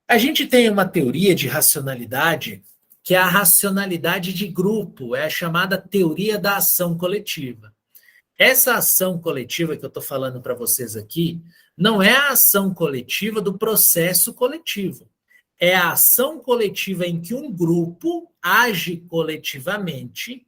A gente tem uma teoria de racionalidade que é a racionalidade de grupo, é a chamada teoria da ação coletiva. Essa ação coletiva que eu estou falando para vocês aqui não é a ação coletiva do processo coletivo. É a ação coletiva em que um grupo age coletivamente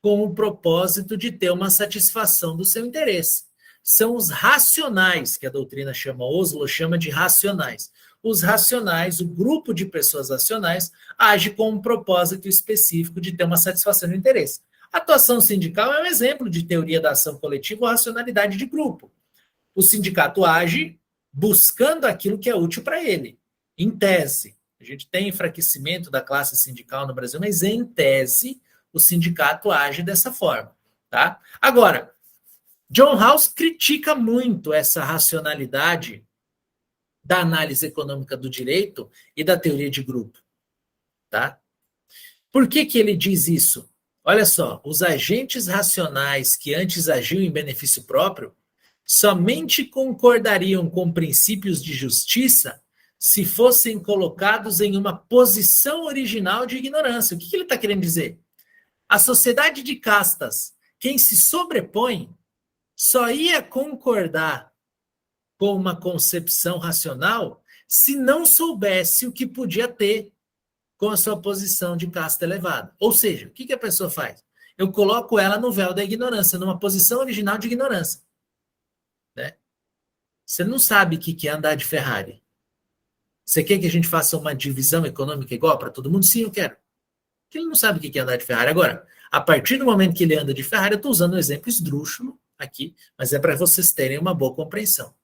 com o propósito de ter uma satisfação do seu interesse. são os racionais, que a doutrina chama, Oslo chama de racionais. Os racionais, o grupo de pessoas racionais, age com um propósito específico de ter uma satisfação de interesse. A atuação sindical é um exemplo de teoria da ação coletiva ou racionalidade de grupo. O sindicato age buscando aquilo que é útil para ele, em tese. A gente tem enfraquecimento da classe sindical no Brasil, mas em tese o sindicato age dessa forma. Tá? Agora, John Rawls critica muito essa racionalidade da análise econômica do direito e da teoria de grupo. Tá? Por que ele diz isso? Olha só, os agentes racionais que antes agiam em benefício próprio somente concordariam com princípios de justiça se fossem colocados em uma posição original de ignorância. O que ele está querendo dizer? A sociedade de castas, quem se sobrepõe, só ia concordar com uma concepção racional se não soubesse o que podia ter com a sua posição de casta elevada. Ou seja, o que a pessoa faz? Eu coloco ela no véu da ignorância, numa posição original de ignorância. Né? Você não sabe o que é andar de Ferrari. Você quer que a gente faça uma divisão econômica igual para todo mundo? Sim, eu quero. Porque ele não sabe o que é andar de Ferrari. Agora, a partir do momento que ele anda de Ferrari, eu estou usando um exemplo esdrúxulo aqui, mas é para vocês terem uma boa compreensão.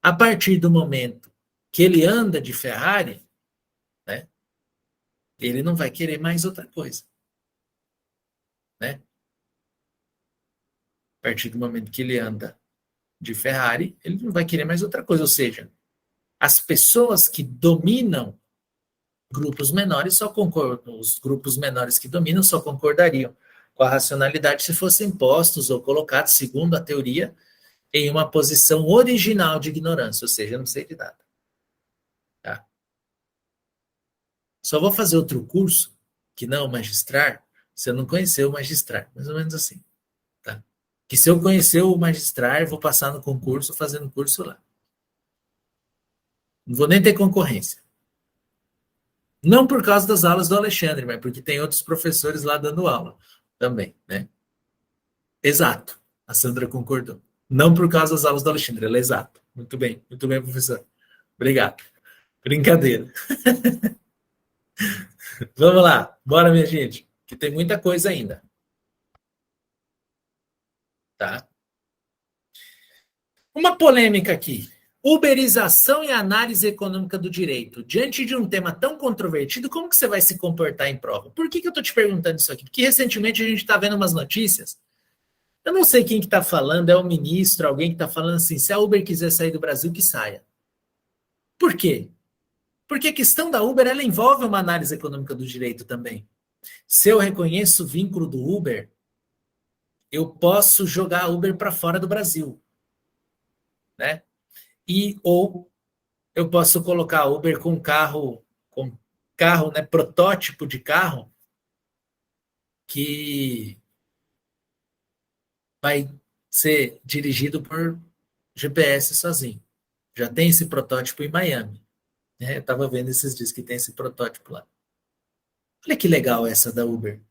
A partir do momento que ele anda de Ferrari, né, ele não vai querer mais outra coisa. Né? A partir do momento que ele anda de Ferrari, ele não vai querer mais outra coisa. Ou seja, as pessoas que dominam grupos menores só concordam, os grupos menores que dominam só concordariam com a racionalidade se fossem postos ou colocados, segundo a teoria, em uma posição original de ignorância, ou seja, eu não sei de nada. Tá? Só vou fazer outro curso, que não o magistrar, se eu não conhecer o magistrar, mais ou menos assim. Tá? Que se eu conhecer o magistrar, eu vou passar no concurso, fazendo curso lá. Não vou nem ter concorrência. Não por causa das aulas do Alexandre, mas porque tem outros professores lá dando aula também, né? Exato. A Sandra concordou. Não por causa das aulas do Alexandre, ela é exato. Muito bem, professor. Obrigado. Brincadeira. Vamos lá, bora, minha gente, que tem muita coisa ainda. Tá? Uma polêmica aqui. Uberização e análise econômica do direito. Diante de um tema tão controvertido, como que você vai se comportar em prova? Por que eu estou te perguntando isso aqui? Porque recentemente a gente está vendo umas notícias. Eu não sei quem que está falando, é o ministro, alguém que está falando assim, se a Uber quiser sair do Brasil, que saia. Por quê? Porque a questão da Uber, ela envolve uma análise econômica do direito também. Se eu reconheço o vínculo do Uber, eu posso jogar a Uber para fora do Brasil. Né? Ou eu posso colocar a Uber com carro, né, protótipo de carro, que vai ser dirigido por GPS sozinho. Já tem esse protótipo em Miami. Né? Eu estava vendo esses dias que tem esse protótipo lá. Olha que legal essa da Uber.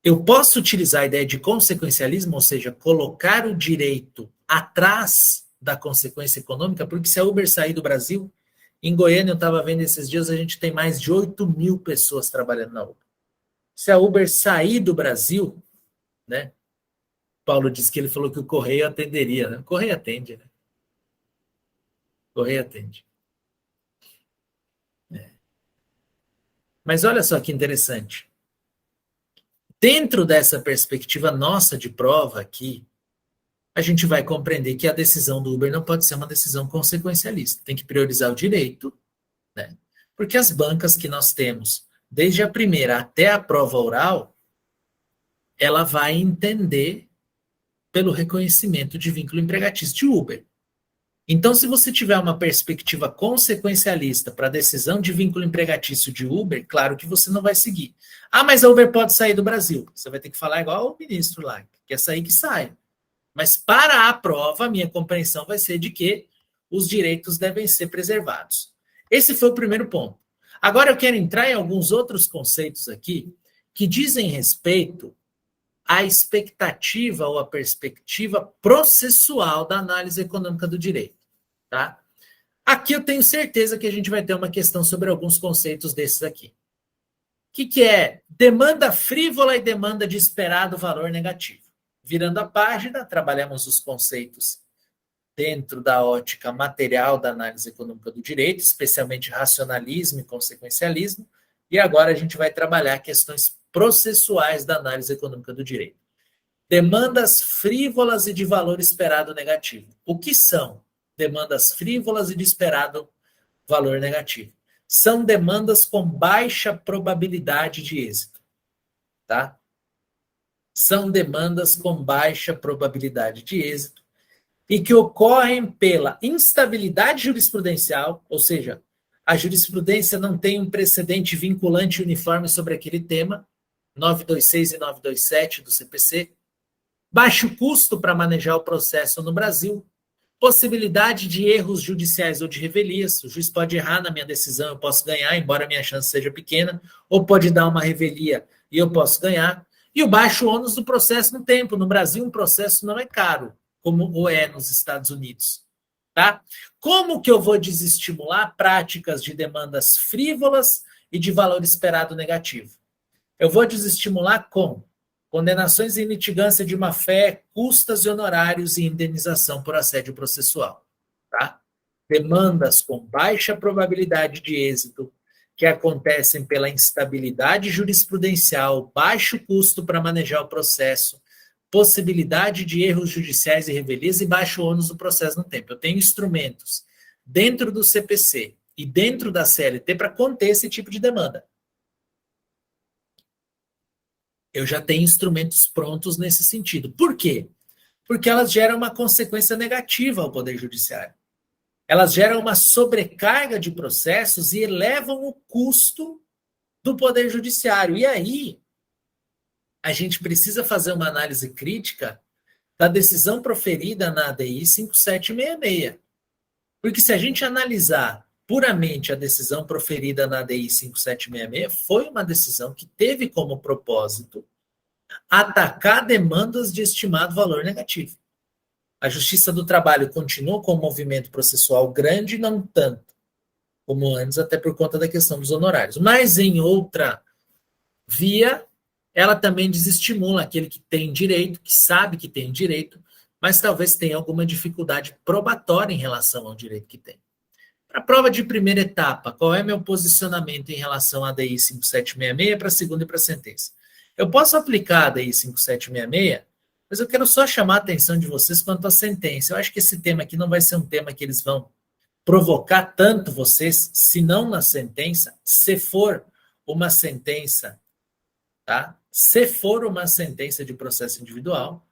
Eu posso utilizar a ideia de consequencialismo, ou seja, colocar o direito atrás da consequência econômica, porque se a Uber sair do Brasil, em Goiânia, eu estava vendo esses dias, a gente tem mais de 8.000 pessoas trabalhando na Uber. Se a Uber sair do Brasil, né? Paulo disse que ele falou que o Correio atenderia, né? O Correio atende, né? O Correio atende. É. Mas olha só que interessante. Dentro dessa perspectiva nossa de prova aqui, a gente vai compreender que a decisão do Uber não pode ser uma decisão consequencialista. Tem que priorizar o direito, né? Porque as bancas que nós temos, desde a primeira até a prova oral, ela vai entender pelo reconhecimento de vínculo empregatício de Uber. Então, se você tiver uma perspectiva consequencialista para a decisão de vínculo empregatício de Uber, claro que você não vai seguir. Ah, mas a Uber pode sair do Brasil. Você vai ter que falar igual o ministro lá, que quer sair, que saia. Mas para a prova, a minha compreensão vai ser de que os direitos devem ser preservados. Esse foi o primeiro ponto. Agora eu quero entrar em alguns outros conceitos aqui que dizem respeito a expectativa ou a perspectiva processual da análise econômica do direito, tá? Aqui eu tenho certeza que a gente vai ter uma questão sobre alguns conceitos desses aqui. O que é demanda frívola e demanda de esperado valor negativo? Virando a página, trabalhamos os conceitos dentro da ótica material da análise econômica do direito, especialmente racionalismo e consequencialismo, e agora a gente vai trabalhar questões processuais da análise econômica do direito. Demandas frívolas e de valor esperado negativo. O que são demandas frívolas e de esperado valor negativo? São demandas com baixa probabilidade de êxito, tá? São demandas com baixa probabilidade de êxito e que ocorrem pela instabilidade jurisprudencial, ou seja, a jurisprudência não tem um precedente vinculante uniforme sobre aquele tema, 926 e 927 do CPC, baixo custo para manejar o processo no Brasil, possibilidade de erros judiciais ou de revelias, o juiz pode errar na minha decisão, eu posso ganhar, embora a minha chance seja pequena, ou pode dar uma revelia e eu posso ganhar, e o baixo ônus do processo no tempo. No Brasil, um processo não é caro, como o é nos Estados Unidos. Tá? Como que eu vou desestimular práticas de demandas frívolas e de valor esperado negativo? Eu vou desestimular com condenações em litigância de má-fé, custas e honorários e indenização por assédio processual. Tá? Demandas com baixa probabilidade de êxito, que acontecem pela instabilidade jurisprudencial, baixo custo para manejar o processo, possibilidade de erros judiciais e revelias e baixo ônus do processo no tempo. Eu tenho instrumentos dentro do CPC e dentro da CLT para conter esse tipo de demanda. Eu já tenho instrumentos prontos nesse sentido. Por quê? Porque elas geram uma consequência negativa ao Poder Judiciário. Elas geram uma sobrecarga de processos e elevam o custo do Poder Judiciário. E aí, a gente precisa fazer uma análise crítica da decisão proferida na ADI 5766. Porque se a gente analisar puramente a decisão proferida na ADI 5766, foi uma decisão que teve como propósito atacar demandas de estimado valor negativo. A Justiça do Trabalho continua com um movimento processual grande, não tanto como antes, até por conta da questão dos honorários. Mas em outra via, ela também desestimula aquele que tem direito, que sabe que tem direito, mas talvez tenha alguma dificuldade probatória em relação ao direito que tem. Para a prova de primeira etapa, qual é meu posicionamento em relação à ADI 5766 para a segunda e para a sentença? Eu posso aplicar a ADI 5766, mas eu quero só chamar a atenção de vocês quanto à sentença. Eu acho que esse tema aqui não vai ser um tema que eles vão provocar tanto vocês, se não na sentença, se for uma sentença, tá? Se for uma sentença de processo individual,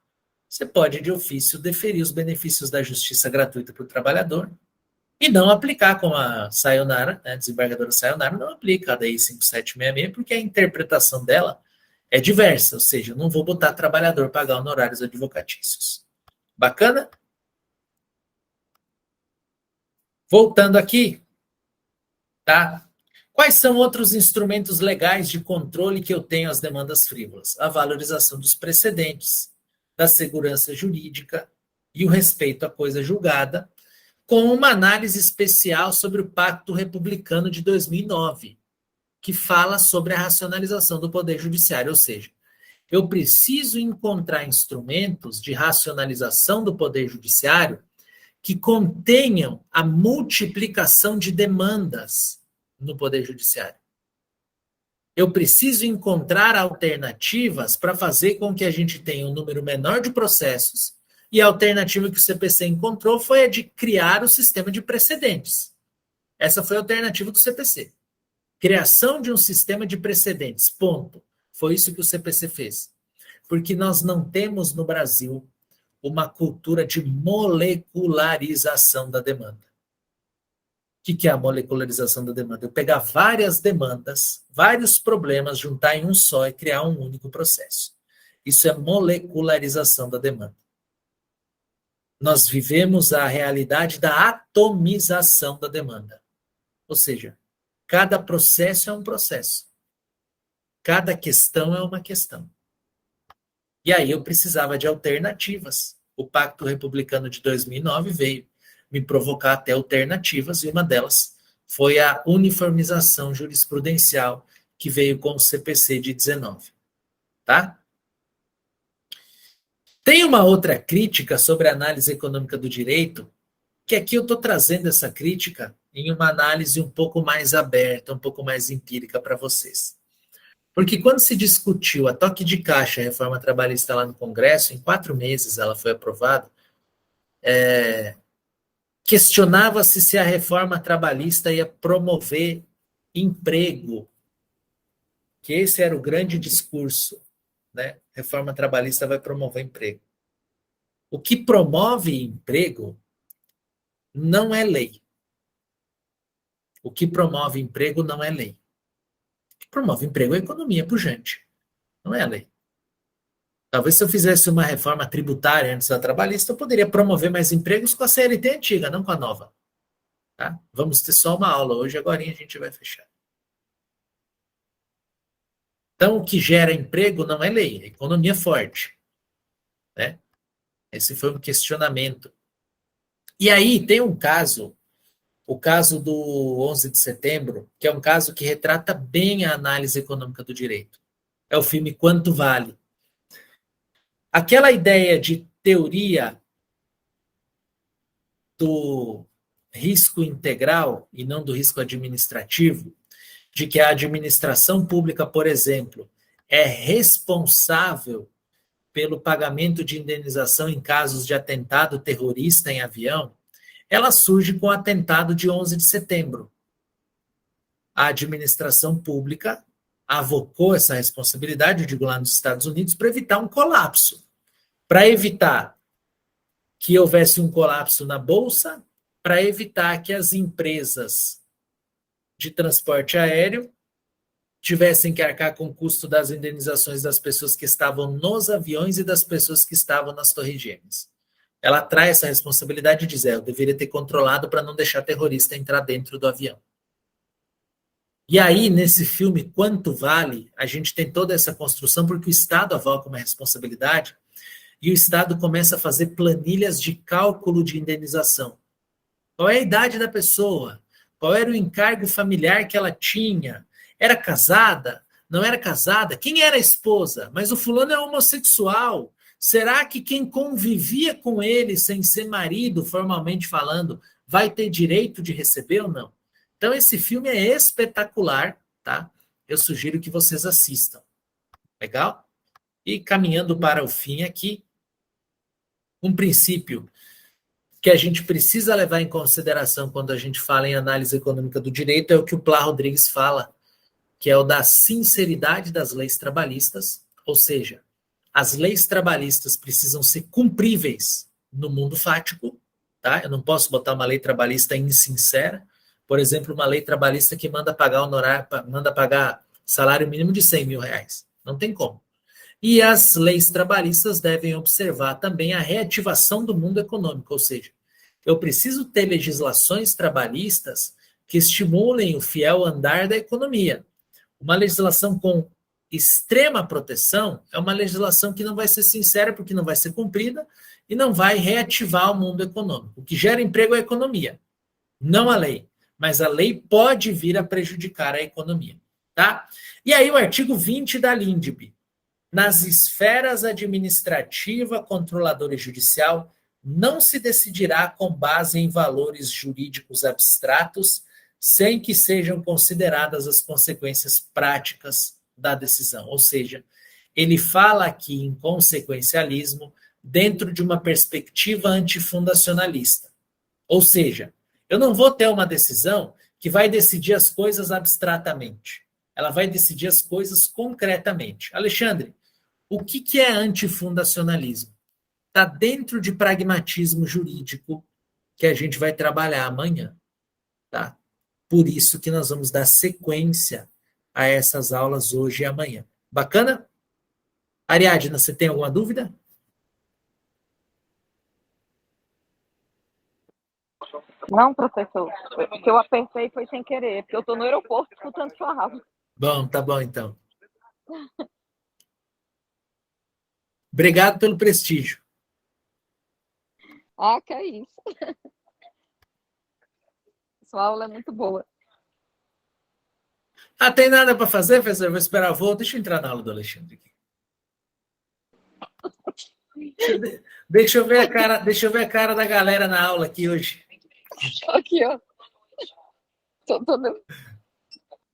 você pode, de ofício, deferir os benefícios da justiça gratuita para o trabalhador e não aplicar, como a Sayonara, né, a desembargadora Sayonara, não aplica a DI 5766, porque a interpretação dela é diversa, ou seja, eu não vou botar trabalhador pagar honorários advocatícios. Bacana? Voltando aqui, tá? Quais são outros instrumentos legais de controle que eu tenho às demandas frívolas? A valorização dos precedentes, da segurança jurídica e o respeito à coisa julgada, com uma análise especial sobre o Pacto Republicano de 2009, que fala sobre a racionalização do Poder Judiciário, ou seja, eu preciso encontrar instrumentos de racionalização do Poder Judiciário que contenham a multiplicação de demandas no Poder Judiciário. Eu preciso encontrar alternativas para fazer com que a gente tenha um número menor de processos, e a alternativa que o CPC encontrou foi a de criar o sistema de precedentes. Essa foi a alternativa do CPC. Criação de um sistema de precedentes, ponto. Foi isso que o CPC fez. Porque nós não temos no Brasil uma cultura de molecularização da demanda. O que é a molecularização da demanda? Eu pegar várias demandas, vários problemas, juntar em um só e criar um único processo. Isso é molecularização da demanda. Nós vivemos a realidade da atomização da demanda. Ou seja, cada processo é um processo. Cada questão é uma questão. E aí eu precisava de alternativas. O Pacto Republicano de 2009 veio me provocar até alternativas, e uma delas foi a uniformização jurisprudencial que veio com o CPC de 19, tá? Tem uma outra crítica sobre a análise econômica do direito, que aqui eu estou trazendo essa crítica em uma análise um pouco mais aberta, um pouco mais empírica para vocês. Porque quando se discutiu a toque de caixa a reforma trabalhista lá no Congresso, em 4 meses ela foi aprovada, questionava-se se a reforma trabalhista ia promover emprego, que esse era o grande discurso, né? Reforma trabalhista vai promover emprego. O que promove emprego não é lei. O que promove emprego não é lei. O que promove emprego é a economia pujante, não é a lei. Talvez se eu fizesse uma reforma tributária antes da trabalhista, eu poderia promover mais empregos com a CLT antiga, não com a nova. Tá? Vamos ter só uma aula hoje, agora a gente vai fechar. Então, o que gera emprego não é lei, é economia forte. Né? Esse foi um questionamento. E aí tem um caso, o caso do 11 de setembro, que é um caso que retrata bem a análise econômica do direito. É o filme Quanto Vale. Aquela ideia de teoria do risco integral e não do risco administrativo, de que a administração pública, por exemplo, é responsável pelo pagamento de indenização em casos de atentado terrorista em avião, ela surge com o atentado de 11 de setembro. A administração pública avocou essa responsabilidade, eu digo lá nos Estados Unidos, para evitar um colapso. Para evitar que houvesse um colapso na Bolsa, para evitar que as empresas de transporte aéreo tivessem que arcar com o custo das indenizações das pessoas que estavam nos aviões e das pessoas que estavam nas torres gêmeas. Ela traz essa responsabilidade e diz, eu deveria ter controlado para não deixar terrorista entrar dentro do avião. E aí, nesse filme Quanto Vale, a gente tem toda essa construção porque o Estado avoca uma responsabilidade e o Estado começa a fazer planilhas de cálculo de indenização. Qual é a idade da pessoa? Qual era o encargo familiar que ela tinha? Era casada? Não era casada? Quem era a esposa? Mas o fulano é homossexual. Será que quem convivia com ele sem ser marido, formalmente falando, vai ter direito de receber ou não? Então, esse filme é espetacular, tá? Eu sugiro que vocês assistam. Legal? E caminhando para o fim aqui, um princípio que a gente precisa levar em consideração quando a gente fala em análise econômica do direito é o que o Plá Rodrigues fala, que é o da sinceridade das leis trabalhistas, ou seja, as leis trabalhistas precisam ser cumpríveis no mundo fático, tá? Eu não posso botar uma lei trabalhista insincera, por exemplo, uma lei trabalhista que manda pagar honorário, manda pagar salário mínimo de 100 mil reais. Não tem como. E as leis trabalhistas devem observar também a reativação do mundo econômico, ou seja, eu preciso ter legislações trabalhistas que estimulem o fiel andar da economia. Uma legislação com extrema proteção é uma legislação que não vai ser sincera porque não vai ser cumprida e não vai reativar o mundo econômico. O que gera emprego é a economia, não a lei. Mas a lei pode vir a prejudicar a economia, tá? E aí o artigo 20 da LINDB. Nas esferas administrativa, controladora e judicial, não se decidirá com base em valores jurídicos abstratos, sem que sejam consideradas as consequências práticas da decisão. Ou seja, ele fala aqui em consequencialismo dentro de uma perspectiva antifundacionalista. Ou seja, eu não vou ter uma decisão que vai decidir as coisas abstratamente. Ela vai decidir as coisas concretamente. Alexandre, o que é antifundacionalismo? Está dentro de pragmatismo jurídico que a gente vai trabalhar amanhã. Tá? Por isso que nós vamos dar sequência a essas aulas hoje e amanhã. Bacana? Ariadna, você tem alguma dúvida? Não, professor. O que eu apertei foi sem querer, porque eu estou no aeroporto escutando sua aula. Bom, tá bom então. Obrigado pelo prestígio. Ah, que é isso. Sua aula é muito boa. Ah, tem nada para fazer, professor? Vou esperar o voo. Deixa eu entrar na aula do Alexandre aqui. Deixa eu ver a cara da galera na aula aqui hoje. Aqui, ó.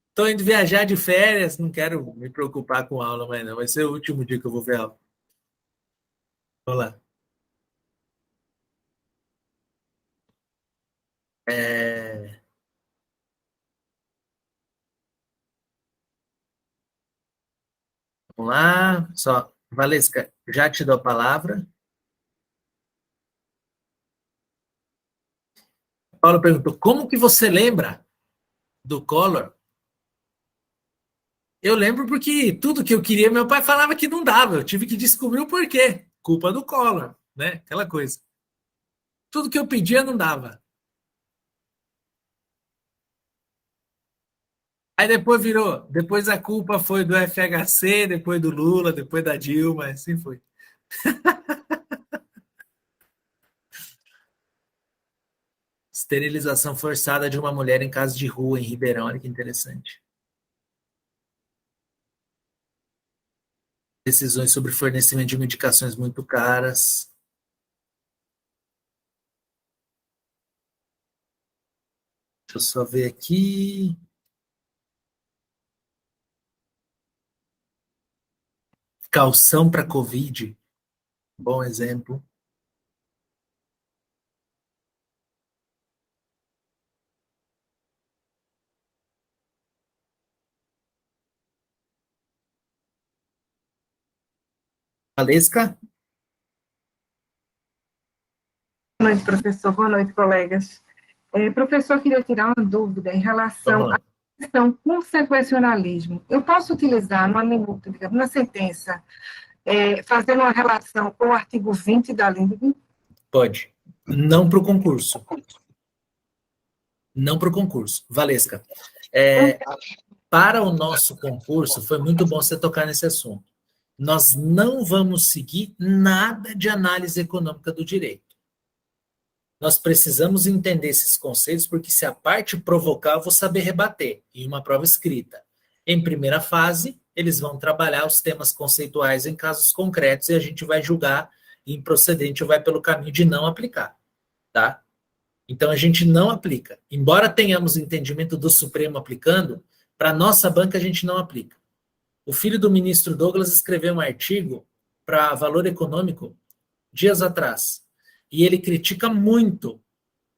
Estou indo viajar de férias, não quero me preocupar com aula mais não. Vai ser o último dia que eu vou ver aula. Vamos lá. Vamos lá. Só, Valesca, já te dou a palavra. Paulo perguntou, como que você lembra do Collor? Eu lembro porque tudo que eu queria, meu pai falava que não dava. Eu tive que descobrir o porquê. Culpa do Collor, né? Aquela coisa. Tudo que eu pedia não dava. Aí depois a culpa foi do FHC, depois do Lula, depois da Dilma, assim foi. Esterilização forçada de uma mulher em casa de rua em Ribeirão, olha que interessante. Decisões sobre fornecimento de medicações muito caras. Deixa eu só ver aqui. Calção para Covid. Bom exemplo. Valesca? Boa noite, professor. Boa noite, colegas. Professor, queria tirar uma dúvida em relação à questão consequencialismo. Eu posso utilizar numa minuta, digamos, na sentença, fazendo uma relação com o artigo 20 da lei? Pode. Não para o concurso. Não para o concurso. Valesca, para o nosso concurso, foi muito bom você tocar nesse assunto. Nós não vamos seguir nada de análise econômica do direito. Nós precisamos entender esses conceitos, porque se a parte provocar, eu vou saber rebater em uma prova escrita. Em primeira fase, eles vão trabalhar os temas conceituais em casos concretos e a gente vai julgar improcedente ou vai pelo caminho de não aplicar, tá? Então, a gente não aplica. Embora tenhamos entendimento do Supremo aplicando, para a nossa banca a gente não aplica. O filho do ministro Douglas escreveu um artigo para Valor Econômico dias atrás, e ele critica muito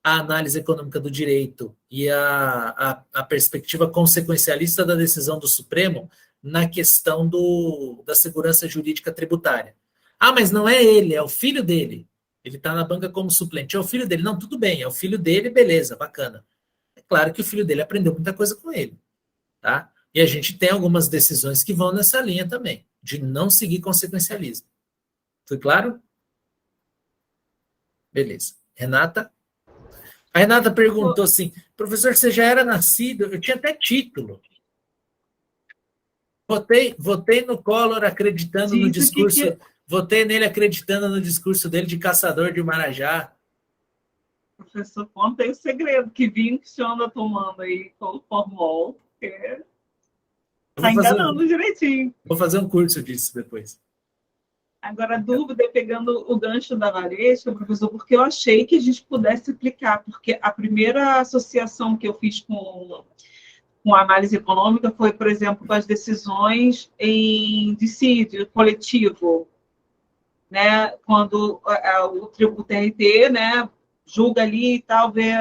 a análise econômica do direito e a perspectiva consequencialista da decisão do Supremo na questão da segurança jurídica tributária. Ah, mas não é ele, é o filho dele. Ele está na banca como suplente. É o filho dele. Não, tudo bem, é o filho dele, beleza, bacana. É claro que o filho dele aprendeu muita coisa com ele. Tá? E a gente tem algumas decisões que vão nessa linha também, de não seguir consequencialismo. Foi claro? Beleza. Renata? A Renata perguntou assim, professor, você já era nascido? Eu tinha até título. Votei no Collor acreditando no discurso, votei nele acreditando no discurso dele de caçador de Marajá. Professor, conta aí o segredo, que vinho que o senhor anda tomando aí com o formol, porque está enganando direitinho. Vou fazer um curso disso depois. Agora, a dúvida é pegando o gancho da Valesca, professor, porque eu achei que a gente pudesse aplicar, porque a primeira associação que eu fiz com a análise econômica foi, por exemplo, com as decisões em dissídio coletivo, né? Quando o TRT, né, julga ali e tal, vê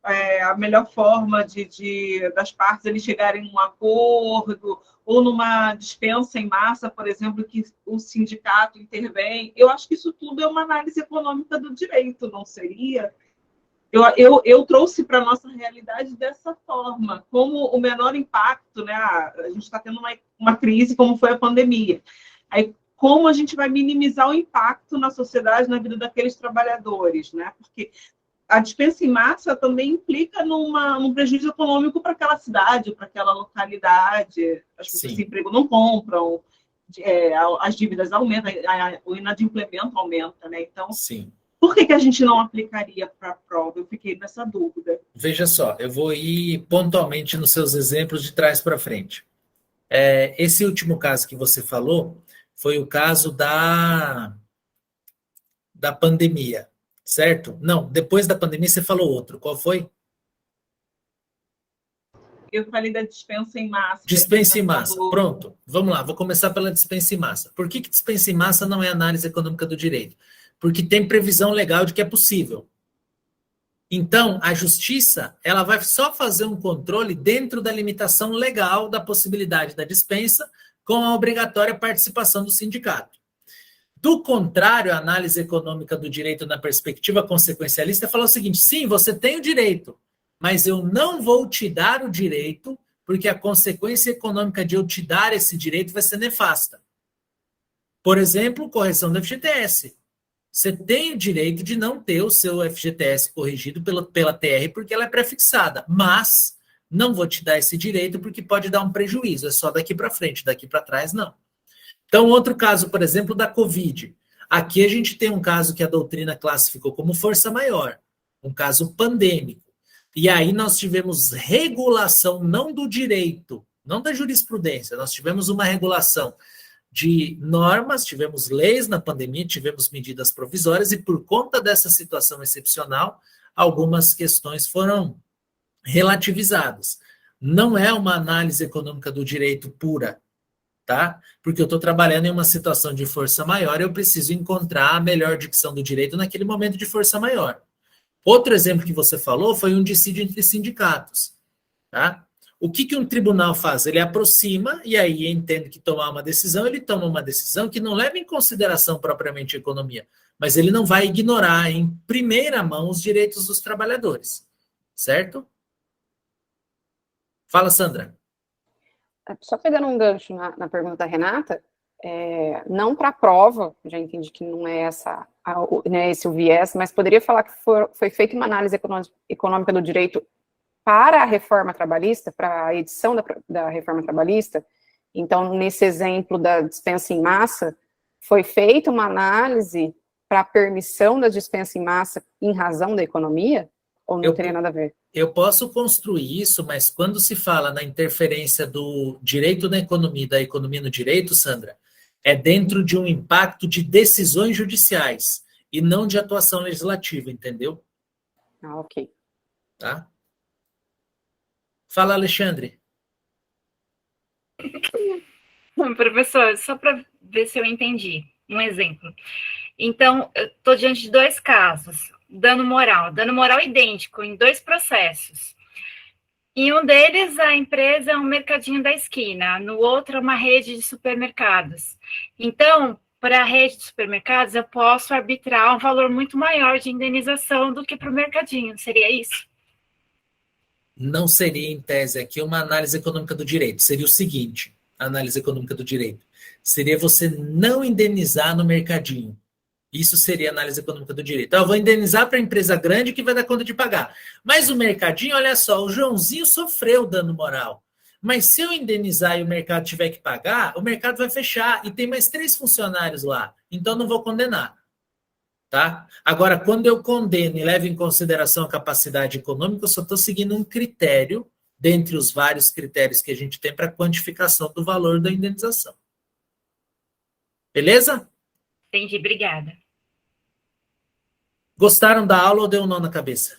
a melhor forma das partes eles chegarem a um acordo, ou numa dispensa em massa, por exemplo, que o sindicato intervém. Eu acho que isso tudo é uma análise econômica do direito, não seria? Eu trouxe para a nossa realidade dessa forma, como o menor impacto, né? A gente está tendo uma crise como foi a pandemia. Aí, como a gente vai minimizar o impacto na sociedade, na vida daqueles trabalhadores, né? Porque a dispensa em massa também implica num prejuízo econômico para aquela cidade, para aquela localidade. As pessoas sem emprego não compram. as dívidas aumentam, o inadimplemento aumenta, né? Então, Sim. por que a gente não aplicaria para a prova? Eu fiquei nessa dúvida. Veja só, eu vou ir pontualmente nos seus exemplos de trás para frente. Esse último caso que você falou foi o caso da pandemia, certo? Não, depois da pandemia você falou outro. Qual foi? Eu falei da dispensa em massa. Dispensa em massa. Pronto. Vamos lá, vou começar pela dispensa em massa. Por que dispensa em massa não é análise econômica do direito? Porque tem previsão legal de que é possível. Então, a justiça, ela vai só fazer um controle dentro da limitação legal da possibilidade da dispensa com a obrigatória participação do sindicato. Do contrário, a análise econômica do direito na perspectiva consequencialista fala o seguinte: sim, você tem o direito, mas eu não vou te dar o direito porque a consequência econômica de eu te dar esse direito vai ser nefasta. Por exemplo, correção do FGTS. Você tem o direito de não ter o seu FGTS corrigido pela TR porque ela é prefixada, mas não vou te dar esse direito porque pode dar um prejuízo, é só daqui para frente, daqui para trás não. Então, outro caso, por exemplo, da Covid. Aqui a gente tem um caso que a doutrina classificou como força maior, um caso pandêmico. E aí nós tivemos regulação não do direito, não da jurisprudência, nós tivemos uma regulação de normas, tivemos leis na pandemia, tivemos medidas provisórias e por conta dessa situação excepcional, algumas questões foram relativizadas. Não é uma análise econômica do direito pura, tá? Porque eu estou trabalhando em uma situação de força maior e eu preciso encontrar a melhor dicção do direito naquele momento de força maior. Outro exemplo que você falou foi um dissídio entre sindicatos, tá? O que um tribunal faz? Ele aproxima e aí entende que tomar uma decisão, ele toma uma decisão que não leva em consideração propriamente a economia, mas ele não vai ignorar em primeira mão os direitos dos trabalhadores, certo? Fala, Sandra. Só pegando um gancho na pergunta da Renata, não para a prova, já entendi que não é esse o viés, mas poderia falar que foi feita uma análise econômica do direito para a reforma trabalhista, para a edição da reforma trabalhista. Então, nesse exemplo da dispensa em massa, foi feita uma análise para a permissão da dispensa em massa em razão da economia? Ou não teria nada a ver? Eu posso construir isso, mas quando se fala na interferência do direito na economia e da economia no direito, Sandra, é dentro de um impacto de decisões judiciais e não de atuação legislativa, entendeu? Ah, ok. Tá? Fala, Alexandre. Professor, só para ver se eu entendi. Um exemplo. Então, eu estou diante de dois casos. Dano moral idêntico em dois processos. Em um deles, a empresa é um mercadinho da esquina, no outro, é uma rede de supermercados. Então, para a rede de supermercados, eu posso arbitrar um valor muito maior de indenização do que para o mercadinho. Seria isso? Não seria, em tese, aqui uma análise econômica do direito. Seria o seguinte, a análise econômica do direito. Seria você não indenizar no mercadinho. Isso seria análise econômica do direito. Então, eu vou indenizar para a empresa grande que vai dar conta de pagar. Mas o mercadinho, olha só, o Joãozinho sofreu dano moral. Mas se eu indenizar e o mercado tiver que pagar, o mercado vai fechar e tem mais 3 funcionários lá. Então, não vou condenar. Tá? Agora, quando eu condeno e levo em consideração a capacidade econômica, eu só estou seguindo um critério, dentre os vários critérios que a gente tem para quantificação do valor da indenização. Beleza? Entendi, obrigada. Gostaram da aula ou deu um nó na cabeça?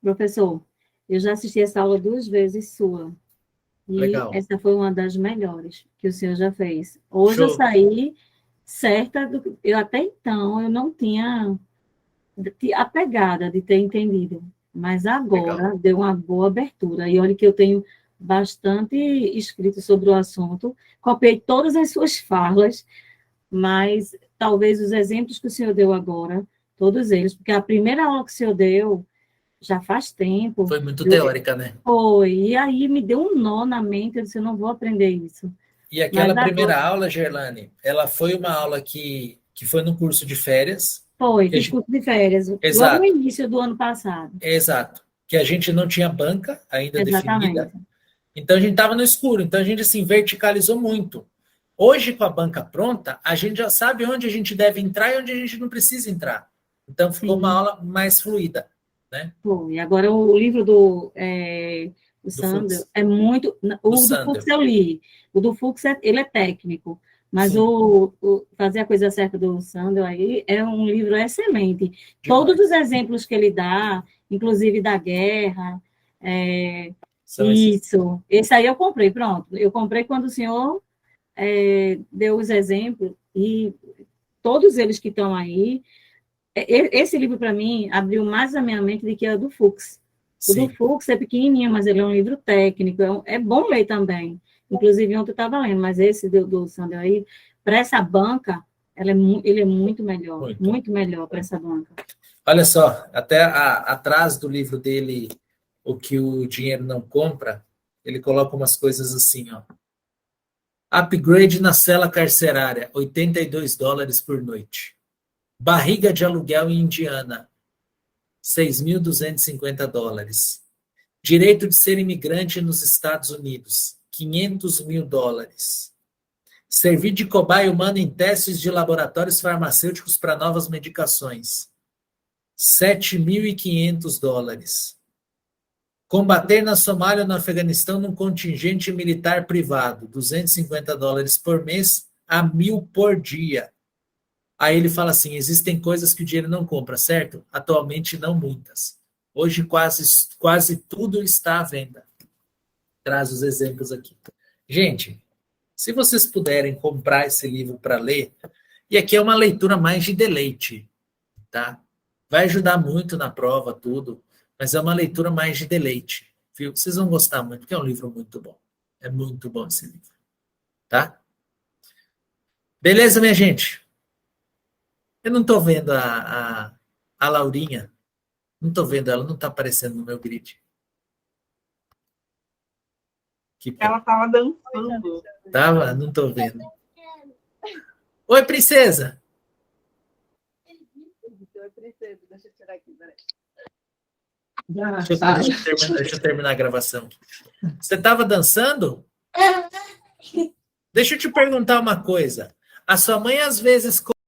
Professor, eu já assisti essa aula 2 vezes sua. E Legal. Essa foi uma das melhores que o senhor já fez. Hoje Show. eu saí certa do... Eu até então eu não tinha a pegada de ter entendido. Mas agora Legal. deu uma boa abertura. E olha que eu tenho bastante escrito sobre o assunto. Copiei todas as suas falas, mas talvez os exemplos que o senhor deu agora, todos eles, porque a primeira aula que o senhor deu já faz tempo. Foi muito teórica, né? Foi, e aí me deu um nó na mente, eu disse, eu não vou aprender isso. E aquela Mas primeira agora... aula, Gerlane, ela foi uma aula que foi no curso de férias. Foi, fiz curso de férias, Exato. logo no início do ano passado. Exato, que a gente não tinha banca ainda Exatamente. definida. Então, a gente estava no escuro. Então, a gente, assim, verticalizou muito. Hoje, com a banca pronta, a gente já sabe onde a gente deve entrar e onde a gente não precisa entrar. Então, ficou Sim. uma aula mais fluida, né? Pô, e agora o livro do Sandel Fux. é muito... O do Sandel. Fux eu li. O do Fux, ele é técnico. Mas Sim. Fazer a Coisa Certa do Sandel aí é um livro excelente. Demais. Todos os exemplos que ele dá, inclusive da guerra, isso. Esse aí eu comprei, pronto. Eu comprei quando o senhor deu os exemplos, e todos eles que estão aí. Esse livro, para mim, abriu mais a minha mente do que o do Fux. O Sim. do Fux é pequenininho, mas ele é um livro técnico, é bom ler também. Inclusive, ontem eu estava lendo, mas esse do Sandel aí, para essa banca, ele é muito melhor, muito melhor para essa banca. Olha só, até atrás do livro dele, O que o Dinheiro Não Compra, ele coloca umas coisas assim, ó. Upgrade na cela carcerária, $82 por noite. Barriga de aluguel em Indiana, $6.250. Direito de ser imigrante nos Estados Unidos, $500.000. Servir de cobaia humana em testes de laboratórios farmacêuticos para novas medicações, $7.500. Combater na Somália ou no Afeganistão num contingente militar privado, $250 por mês a $1.000 por dia. Aí ele fala assim, existem coisas que o dinheiro não compra, certo? Atualmente não muitas. Hoje quase tudo está à venda. Traz os exemplos aqui. Gente, se vocês puderem comprar esse livro para ler, e aqui é uma leitura mais de deleite, tá? Vai ajudar muito na prova, tudo, mas é uma leitura mais de deleite, viu? Vocês vão gostar muito, porque é um livro muito bom. É muito bom esse livro, tá? Beleza, minha gente? Eu não estou vendo a Laurinha. Não estou vendo ela, não está aparecendo no meu grid. Ela estava dançando. Tava? Não estou vendo. Oi, princesa. Oi, princesa. Deixa eu tirar aqui, peraí. Deixa eu terminar a gravação. Você estava dançando? Deixa eu te perguntar uma coisa. A sua mãe, às vezes...